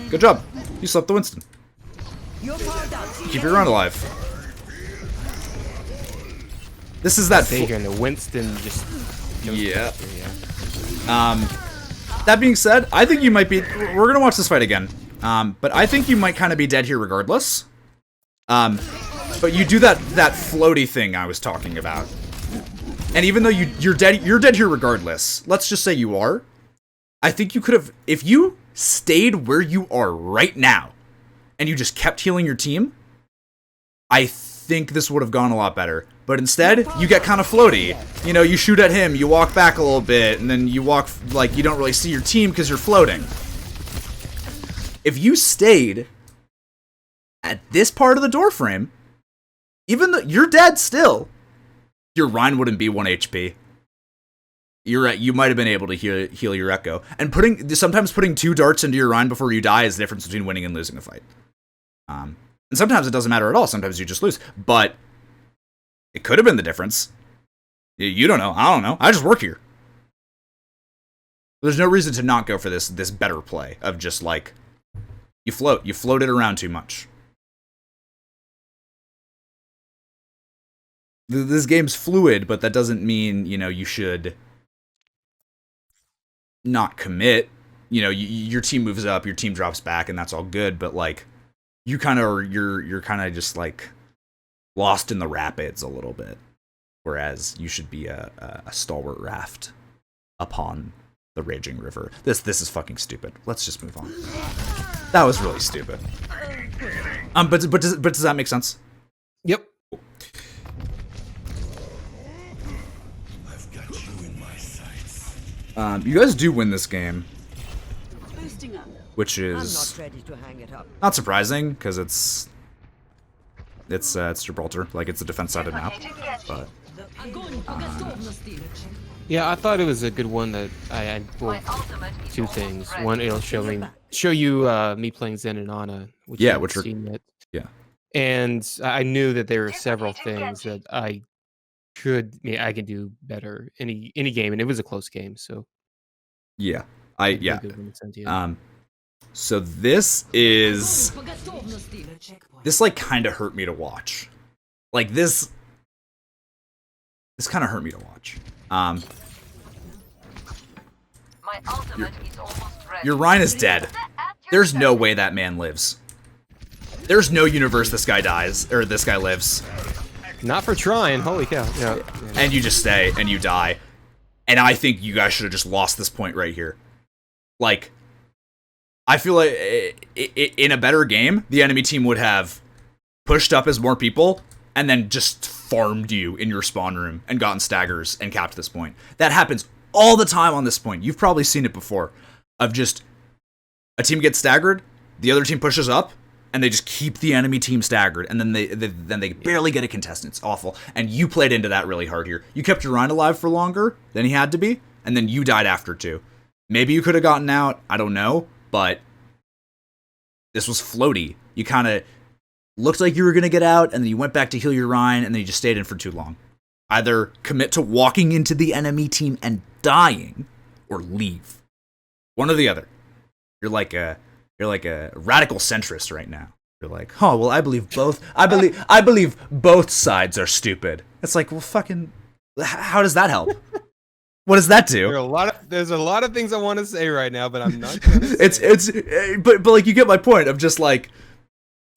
Good job. You slept the Winston. Keep your run alive. This is that. Stager and the Winston just. Yeah. That being said, I think you might be. We're gonna watch this fight again. But I think you might kind of be dead here regardless. But you do that floaty thing I was talking about. And even though you're dead here regardless. Let's just say you are. I think you could have, if you stayed where you are right now, and you just kept healing your team, I think think this would have gone a lot better. But instead, you get kind of floaty. You know, you shoot at him, you walk back a little bit, and then you walk, like, you don't really see your team because you're floating. If you stayed at this part of the door frame, even though you're dead still, your Rhine wouldn't be 1 HP. You're right, you might have been able to heal your Echo. And sometimes putting 2 darts into your Rhine before you die is the difference between winning and losing a fight. And sometimes it doesn't matter at all. Sometimes you just lose. But it could have been the difference. You don't know. I don't know. I just work here. There's no reason to not go for this better play of just like, you float. You float it around too much. This game's fluid, but that doesn't mean, you know, you should not commit. You know, your team moves up, your team drops back, and that's all good, but like, you kind of you're kind of just like lost in the rapids a little bit, whereas you should be a stalwart raft upon the raging river. This is fucking stupid. Let's just move on. That was really stupid. But does that make sense? Yep. I've got you in my sights. You guys do win this game, Boosting up. which I'm is not ready to hang it up. not surprising because it's Gibraltar, like it's a defense-sided map. But Yeah, I thought it was a good one that I well, 2 things. One, it'll show you me playing Zen and Ana, which Yeah, I haven't which are- seen yet. yeah. And I knew that there were several things that I can do better any game, and it was a close game, so yeah, it'd be a good one to send to you. So this is The checkpoint. this like kind of hurt me to watch. Like this kind of hurt me to watch. My ultimate is almost ready. Your Rhine is dead. There's no way that man lives. There's no universe this guy dies or this guy lives. Not for trying. Holy cow! Yeah. And you just stay and you die. And I think you guys should have just lost this point right here. Like, I feel like in a better game, the enemy team would have pushed up as more people and then just farmed you in your spawn room and gotten staggers and capped this point. That happens all the time on this point. You've probably seen it before. Of just a team gets staggered, the other team pushes up, and they just keep the enemy team staggered, and then they barely get a contestant. It's awful. And you played into that really hard here. You kept your Rhine alive for longer than he had to be, and then you died after too. Maybe you could have gotten out, I don't know, but this was floaty. You kind of looked like you were going to get out, and then you went back to heal your Rhine, and then you just stayed in for too long. Either commit to walking into the enemy team and dying, or leave. One or the other. You're like a radical centrist right now. You're like, oh well, I believe both sides are stupid. It's like, well, fucking, how does that help? What does that do? There's a lot of things I want to say right now, but I'm not gonna say but like you get my point of just like,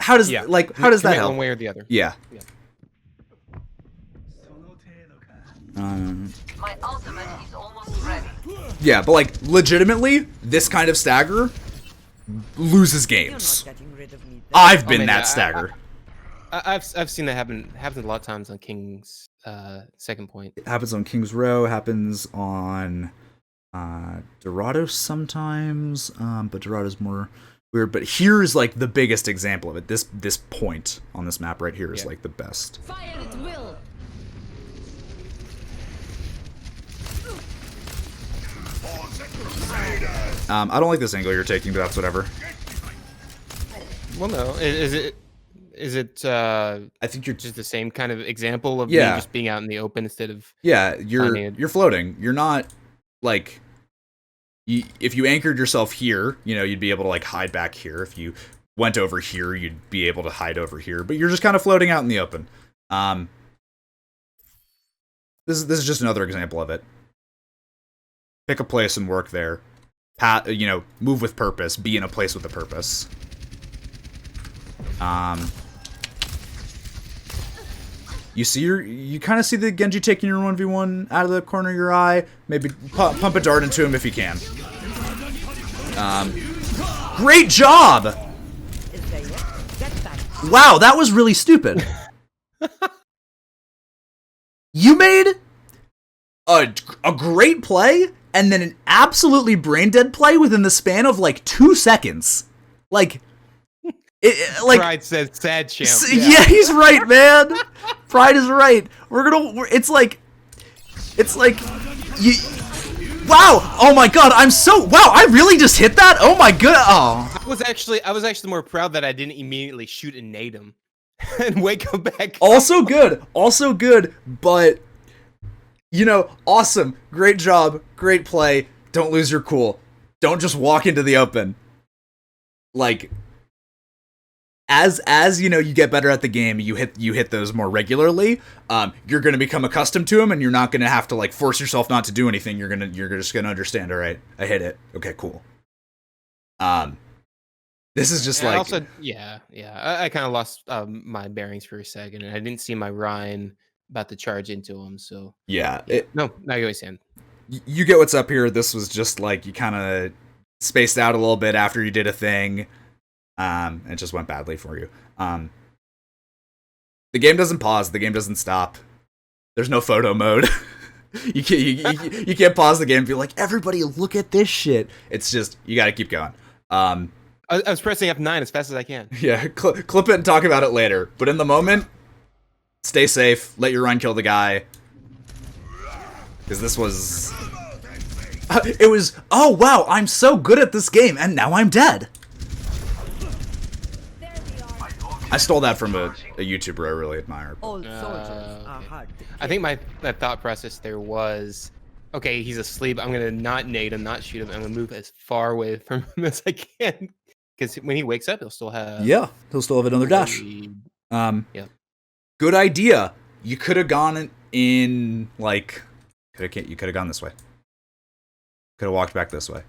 how does Yeah. how does that Commit help? one way or the other. Yeah. My ultimate is almost ready. Yeah, but like legitimately, this kind of stagger loses You're not games. getting rid of me. I've been man, that stagger. I've seen that happen a lot of times on King's second point. It happens on King's Row, happens on Dorado sometimes, but Dorado's more weird. But here is like the biggest example of it. This point on this map right here is like the best. Fire at will. I don't like this angle you're taking, but that's whatever. Well, no, is it I think you're just the same kind of example of Yeah. me just being out in the open instead of you're floating. You're not like if you anchored yourself here, you know, you'd be able to like hide back here. If you went over here, you'd be able to hide over here. But you're just kind of floating out in the open. This is just another example of it. Pick a place and work there. Move with purpose. Be in a place with a purpose. You kind of see the Genji taking your 1v1 out of the corner of your eye. Maybe pump a dart into him if you can. Great job! Is there yet? Get back. Wow, that was really stupid. You made a great play and then an absolutely brain dead play within the span of like 2 seconds. Like, Pride says sad champ. Yeah, he's right, man. Pride is right. It's like you. Wow! Oh my god! Wow! I really just hit that. Oh my god! Oh. I was actually more proud that I didn't immediately shoot and nade him and wake him back. Also good. But awesome, great job, great play. Don't lose your cool. Don't just walk into the open. Like, as you get better at the game, you hit those more regularly. You're gonna become accustomed to them, and you're not gonna have to like force yourself not to do anything. You're just gonna understand. All right, I hit it. Okay, cool. This is just like I kind of lost my bearings for a second, and I didn't see my Ryan about to charge into him. So yeah. No, not going to You get what's up here. This was just like you kind of spaced out a little bit after you did a thing. It just went badly for you. The game doesn't pause. The game doesn't stop. There's no photo mode. you can't pause the game and be like, everybody look at this shit. It's just, you gotta keep going. I was pressing F9 as fast as I can. Yeah, clip it and talk about it later. But in the moment, stay safe. Let your run kill the guy. Because this was... it was, oh wow, I'm so good at this game, and now I'm dead. I stole that from a YouTuber I really admire. Old soldiers are hard to I think my thought process there was, okay, he's asleep. I'm gonna not nade him, not shoot him. I'm gonna move as far away from him as I can, because when he wakes up, he'll still have he'll still have another dash. Good idea. You could have gone in like, you could have gone this way. Could have walked back this way.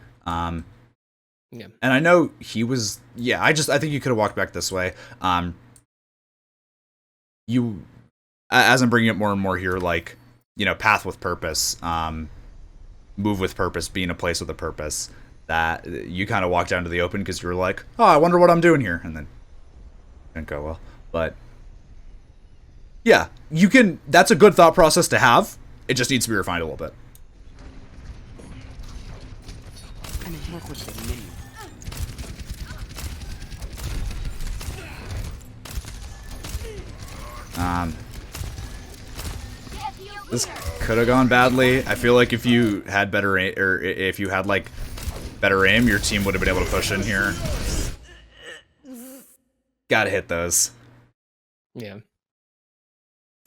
Yeah. And I know he was, I think you could have walked back this way. You, as I'm bringing it more and more here, like, path with purpose, move with purpose, be in a place with a purpose, that you kind of walked down to the open because you were like, oh, I wonder what I'm doing here. And then it didn't go well. But yeah, that's a good thought process to have. It just needs to be refined a little bit. This could have gone badly. I feel like if you had better aim, or if you had like better aim, your team would have been able to push in here. Gotta hit those. Yeah.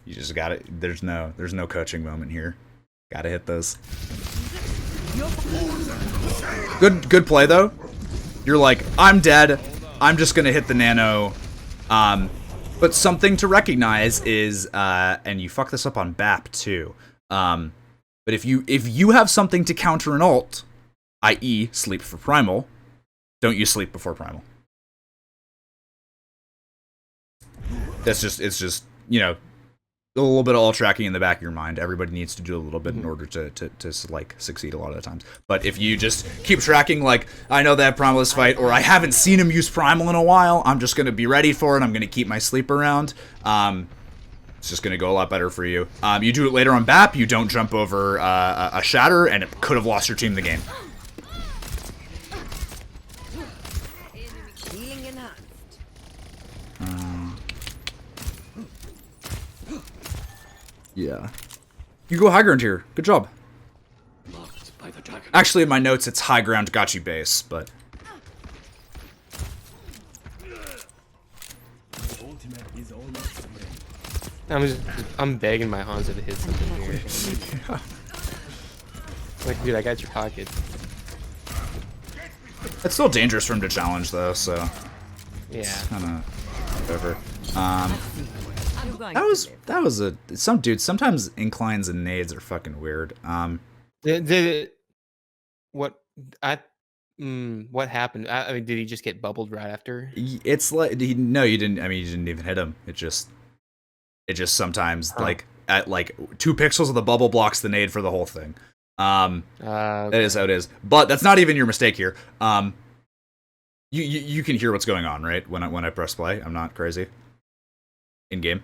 You just gotta. There's no coaching moment here. Gotta hit those. Good play though. You're like, I'm dead. I'm just gonna hit the nano. But something to recognize is, and you fuck this up on BAP too. But if you have something to counter an ult, i.e., sleep for primal, don't you sleep before primal. It's just a little bit of all tracking in the back of your mind. Everybody needs to do a little bit in order to like succeed a lot of the times. But if you just keep tracking, like, I know that primal is fight, or I haven't seen him use primal in a while, I'm just gonna be ready for it. I'm gonna keep my sleep around. It's just gonna go a lot better for you. You do it later on BAP. You don't jump over a shatter, and it could have lost your team the game. Yeah. You go high ground here. Good job. Actually, in my notes, it's high ground, got you base, but... I'm begging my Hanzo to hit something here. Like, dude, I got your pocket. It's still dangerous for him to challenge, though, so... Yeah. Kind of... whatever. That was sometimes inclines and nades are fucking weird. What happened? I mean, did he just get bubbled right after? It's like no, you didn't. I mean, you didn't even hit him. It just sometimes like at like 2 pixels of the bubble blocks the nade for the whole thing. Okay. That is how it is. But that's not even your mistake here. You can hear what's going on, right? When I press play, I'm not crazy. In game.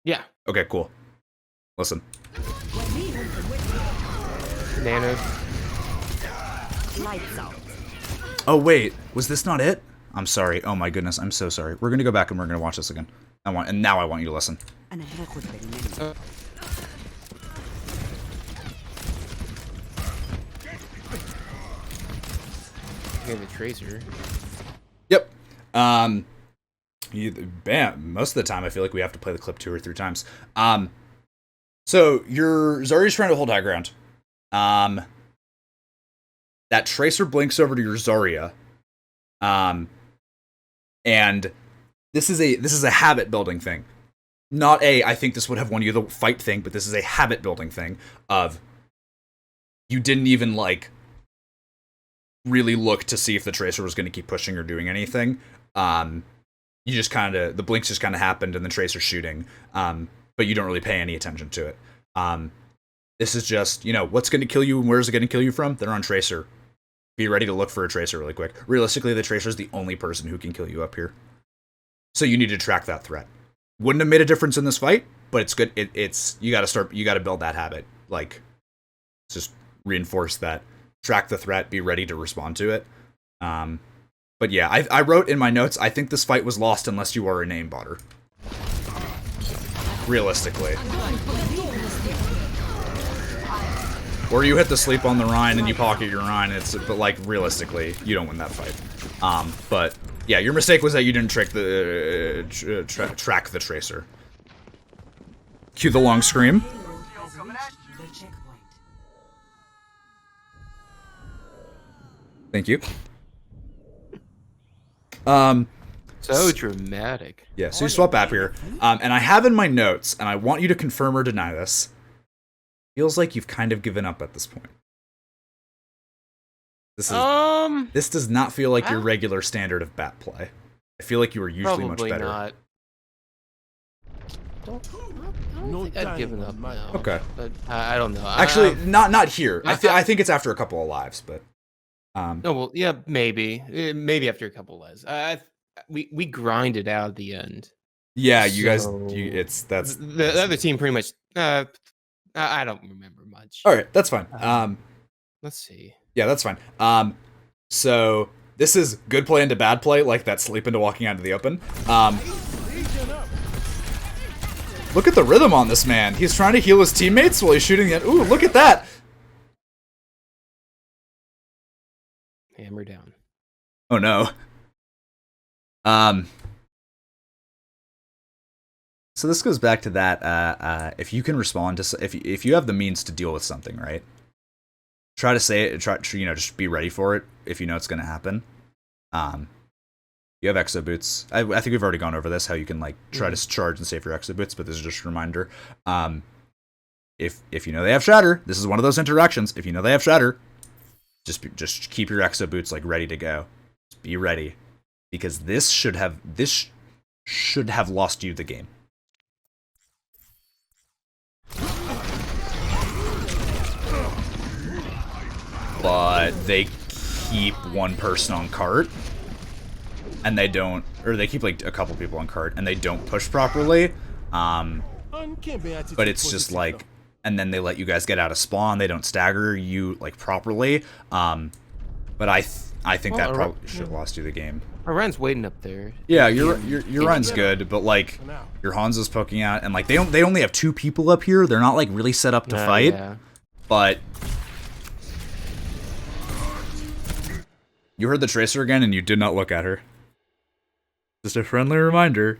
Yeah. Okay, cool. Listen. Nanos. Lights out. Oh wait, was this not it? I'm sorry. Oh my goodness, I'm so sorry. We're gonna go back and we're gonna watch this again. And now I want you to listen. أنا هاخد بالي منه. Hear the tracer. Yep. Bam. Most of the time, I feel like we have to play the clip 2 or 3 times. So your Zarya's trying to hold high ground. That tracer blinks over to your Zarya. And this is a habit building thing. Not I think this would have won you the fight thing, but this is a habit building thing of you didn't even like really look to see if the tracer was going to keep pushing or doing anything. You just kind of, the blinks just kind of happened and the tracer's shooting, but you don't really pay any attention to it. This is just, what's going to kill you and where's it going to kill you from? They're on tracer. Be ready to look for a tracer really quick. Realistically, the tracer's the only person who can kill you up here. So you need to track that threat. Wouldn't have made a difference in this fight, but it's good. You got to build that habit. Like, just reinforce that. Track the threat, be ready to respond to it. But yeah, I wrote in my notes, I think this fight was lost unless you are a name botter. Realistically. Or you hit the sleep on the Rhine and you pocket your Rhine, but like, realistically, you don't win that fight. But yeah, your mistake was that you didn't track the tracer. Cue the long scream. The checkpoint. Thank you. So dramatic. Yeah, so you swap app here. And I have in my notes, and I want you to confirm or deny this. Feels like you've kind of given up at this point. This does not feel like your regular standard of bat play. I feel like you were usually much better. Not. I don't think I've given up now. Okay. But I don't know. Actually, not here. I think it's after a couple of lives, but Oh well, yeah, maybe after a couple lives. We grinded out at the end. yeah, you guys, So- that's The other team pretty much. I don't remember much. all right. That's fine. Let's see. Yeah, that's fine. So this is good play into bad play, like that sleep into walking out into the open. Look at the rhythm on this man. He's trying to heal his teammates while he's shooting it. Ooh, look at that. Hammer down. Oh no. So this goes back to that. If you can respond to, if you have the means to deal with something, right? Try to say it. Just be ready for it if you know it's going to happen. You have exo boots. I think we've already gone over this. How you can like try to charge and save your exo boots, but this is just a reminder. If you know they have shatter, this is one of those interactions. If you know they have shatter, just keep your exo boots like ready to go. Just be ready, because this should have lost you the game. But they keep one person on cart, and they don't, or they keep like a couple people on cart, and they don't push properly. But it's just like, and then they let you guys get out of spawn. They don't stagger you like properly. But I think that probably should have lost you the game. Oriion's waiting up there. Yeah, your run's good, but like your Hanzo's poking out, and like they only have 2 people up here. They're not like really set up to fight. Yeah. But you heard the tracer again, and you did not look at her. Just a friendly reminder.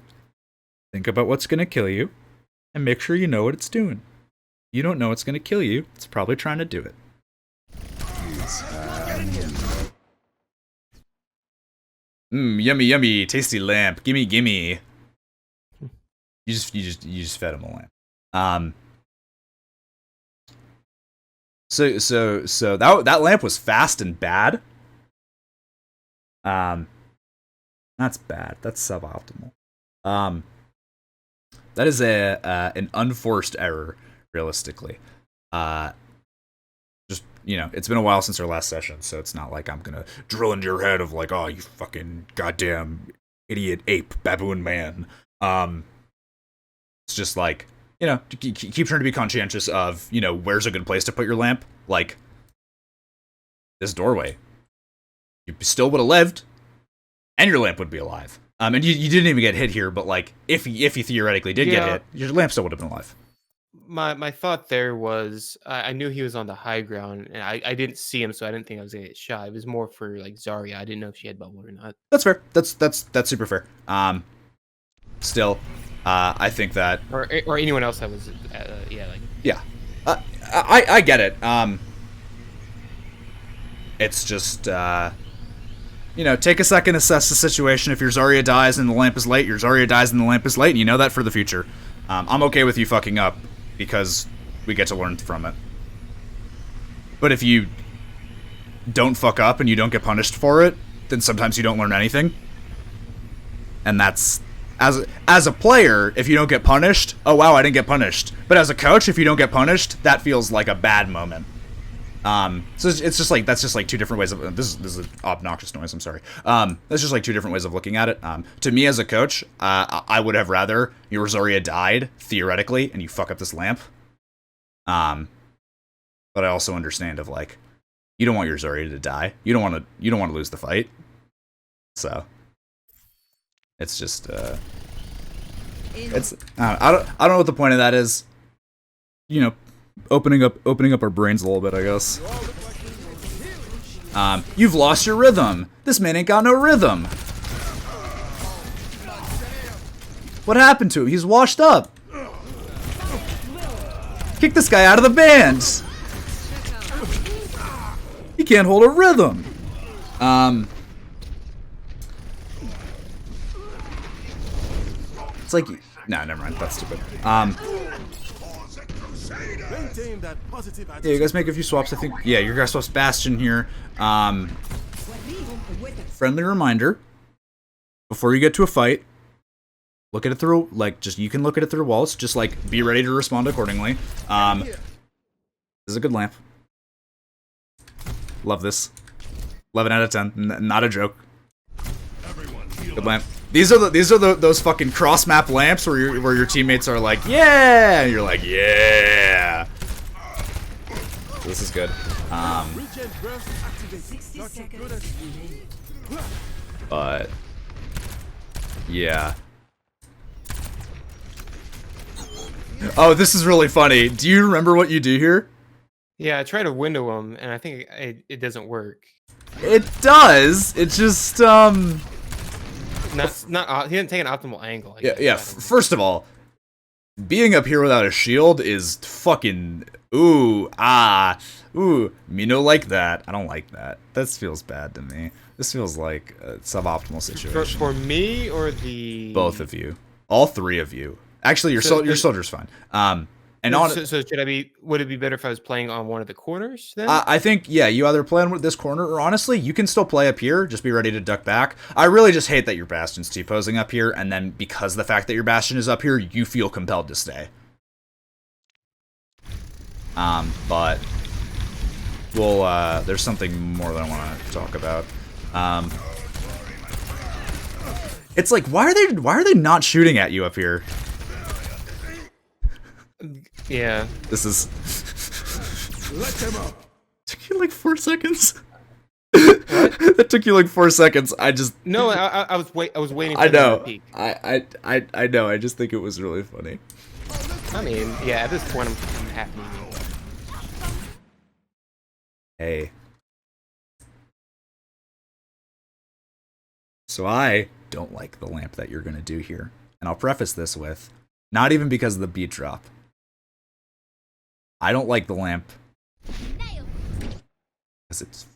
Think about what's gonna kill you, and make sure you know what it's doing. You don't know it's gonna kill you. It's probably trying to do it. Yummy, yummy, tasty lamp. Gimme, gimme. You just fed him a lamp. So that lamp was fast and bad. That's bad. That's suboptimal. That is an unforced error, realistically. Just, it's been a while since our last session, so it's not like I'm gonna drill into your head of like, oh, you fucking goddamn idiot ape baboon man. It's just like, keep trying to be conscientious of, where's a good place to put your lamp. Like, this doorway. You still would have lived, and your lamp would be alive. And you didn't even get hit here, but like, if you theoretically did get hit, your lamp still would have been alive. My thought there was I knew he was on the high ground, and I didn't see him, so I didn't think I was gonna get shot. It was more for like Zarya. I didn't know if she had bubble or not. That's fair. That's super fair. Still, I think that or anyone else that was I get it. It's just take a second, assess the situation. If your Zarya dies and the lamp is late, your Zarya dies and the lamp is late, and you know that for the future. I'm okay with you fucking up because we get to learn from it. But if you don't fuck up and you don't get punished for it, then sometimes you don't learn anything. And that's as a player, if you don't get punished, oh wow, I didn't get punished. But as a coach, if you don't get punished, that feels like a bad moment. So it's just like, that's just like two different ways of, this is an obnoxious noise, I'm sorry. That's just like two different ways of looking at it. To me as a coach, I would have rather your Zarya died, theoretically, and you fuck up this lamp. But I also understand of like, you don't want your Zarya to die. You don't want to lose the fight. So it's just, it's, I don't know what the point of that is. Opening up our brains a little bit, I guess. You've lost your rhythm. This man ain't got no rhythm. What happened to him? He's washed up. Kick this guy out of the band. He can't hold a rhythm. It's like, no, never mind. That's stupid. Yeah, you guys make a few swaps, I think. Yeah, your guys swaps Bastion here. Friendly reminder, before you get to a fight, look at it through, like, just, you can look at it through walls, just, like, be ready to respond accordingly. This is a good lamp. Love this. 11 out of 10. Not a joke. Good lamp. These are those fucking cross map lamps where your teammates are like, yeah, and you're like, yeah. This is good. But yeah. Oh, this is really funny. Do you remember what you do here? Yeah, I try to window him, and I think it doesn't work. It does. It just Not he didn't take an optimal angle. Yeah. First of all, being up here without a shield is fucking me no like that. I don't like that. This feels bad to me. This feels like a suboptimal situation. For me or the both of you, all three of you. Actually, your soldier's fine. And so would it be better if I was playing on one of the corners then? I think, yeah, you either play on this corner, or honestly, you can still play up here, just be ready to duck back. I really just hate that your Bastion's T-posing up here, and then because of the fact that your Bastion is up here, you feel compelled to stay. But we'll, there's something more that I want to talk about. It's like, why are they not shooting at you up here? Yeah. This is Let them up. took you like 4 seconds. That took you like 4 seconds. I was waiting for I know. the peak. I know. I just think it was really funny. I mean, yeah, at this point I'm happy. Hey. So I don't like the lamp that you're gonna do here. And I'll preface this with, not even because of the beat drop. I don't like the lamp because it's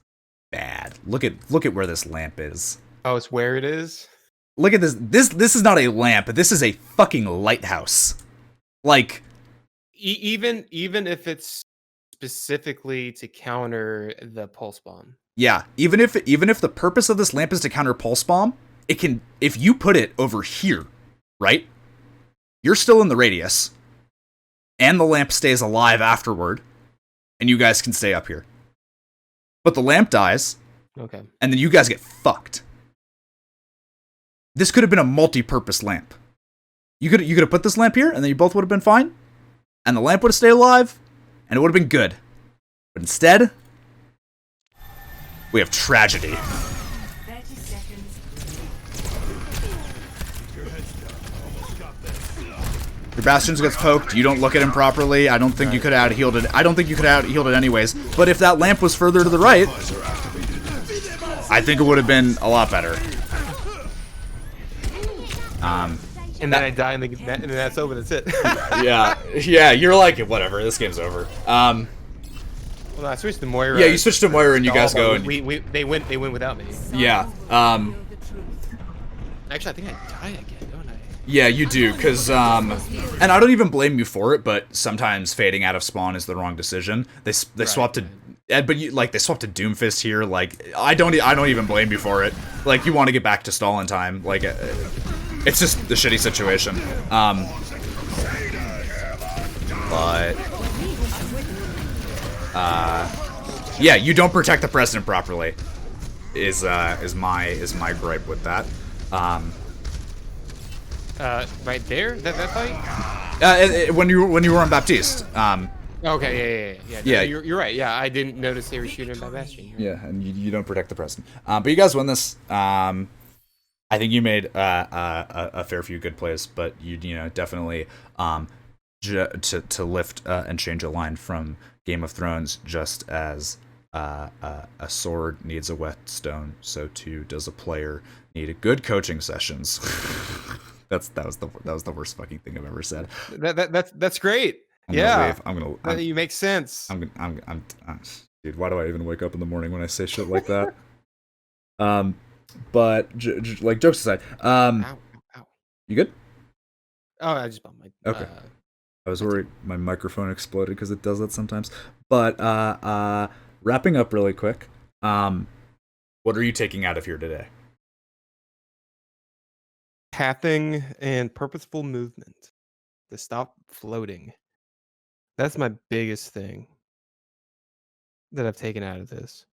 bad. Look at where this lamp is. Oh, it's where it is? Look at this. This is not a lamp. This is a fucking lighthouse. Like, even if it's specifically to counter the pulse bomb. yeah, even if the purpose of this lamp is to counter pulse bomb, it can, if you put it over here, right? You're still in the radius, and the lamp stays alive afterward, and you guys can stay up here. But the lamp dies, okay, and then you guys get fucked. This could have been a multi-purpose lamp. You could have put this lamp here, and then you both would have been fine, and the lamp would have stayed alive, and it would have been good. But instead, we have tragedy. 30 seconds. Your Bastions gets poked, you don't look at him properly. I don't think you could have out-healed it. I don't think you could have out-healed it anyways. But if that lamp was further to the right, I think it would have been a lot better. And then I die, and then that's over. That's it. yeah, you're like, whatever, this game's over. Well, no, I switched to Moira. Yeah, you switched to Moira, and you guys go. And They went without me. yeah. Actually, I think I die again, don't I? Yeah, you do, because, and I don't even blame you for it, but sometimes fading out of spawn is the wrong decision. They swapped to, but they swapped to Doomfist here, like, I don't even blame you for it. Like, you want to get back to stall in time, like, it's just the shitty situation. Yeah, you don't protect the president properly, is my gripe with that. Right there? That fight? When you were on Baptiste. Okay, yeah. No, Yeah. you're right. Yeah, I didn't notice they were shooting by Bastion. Yeah, and you don't protect the president. But you guys win this. I think you made a fair few good plays, but you know definitely to lift and change a line from Game of Thrones, just as a sword needs a whetstone, so too does a player need good coaching sessions. that was the worst fucking thing I've ever said. That's great. I'm gonna You make sense. Dude, why do I even wake up in the morning when I say shit like that? But like jokes aside, Ow. you good? Oh, I just bumped my. Okay. I was worried my microphone exploded because it does that sometimes. But wrapping up really quick, what are you taking out of here today? Pathing and purposeful movement to stop floating. That's my biggest thing that I've taken out of this.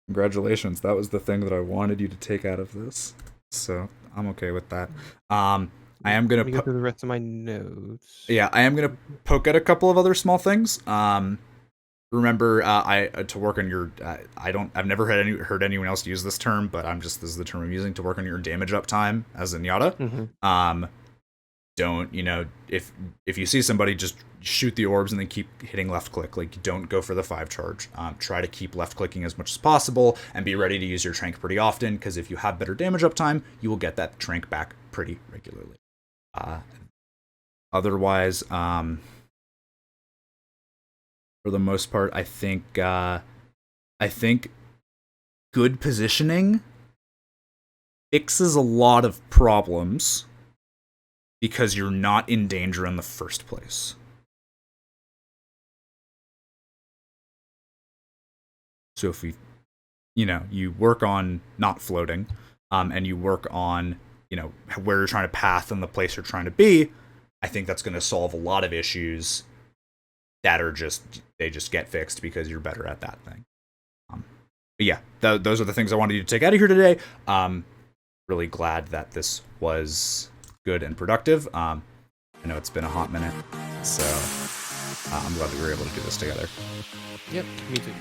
Congratulations. That was the thing that I wanted you to take out of this. So I'm okay with that. I am going to go through the rest of my notes. Yeah, I am going to poke at a couple of other small things. Remember, to work on your. I've never heard anyone else use this term, but this is the term I'm using, to work on your damage uptime as Zenyatta. Mm-hmm. Don't, if you see somebody, just shoot the orbs and then keep hitting left click. Like, don't go for the 5 charge. Try to keep left clicking as much as possible and be ready to use your trank pretty often, because if you have better damage uptime, you will get that trank back pretty regularly. Otherwise, for the most part, I think good positioning fixes a lot of problems because you're not in danger in the first place. So if you work on not floating, and you work on, where you're trying to path and the place you're trying to be, I think that's going to solve a lot of issues that are they just get fixed because you're better at that thing. But yeah, those are the things I wanted you to take out of here today. Really glad that this was good and productive. I know it's been a hot minute, so I'm glad that we were able to do this together. Yep, me too.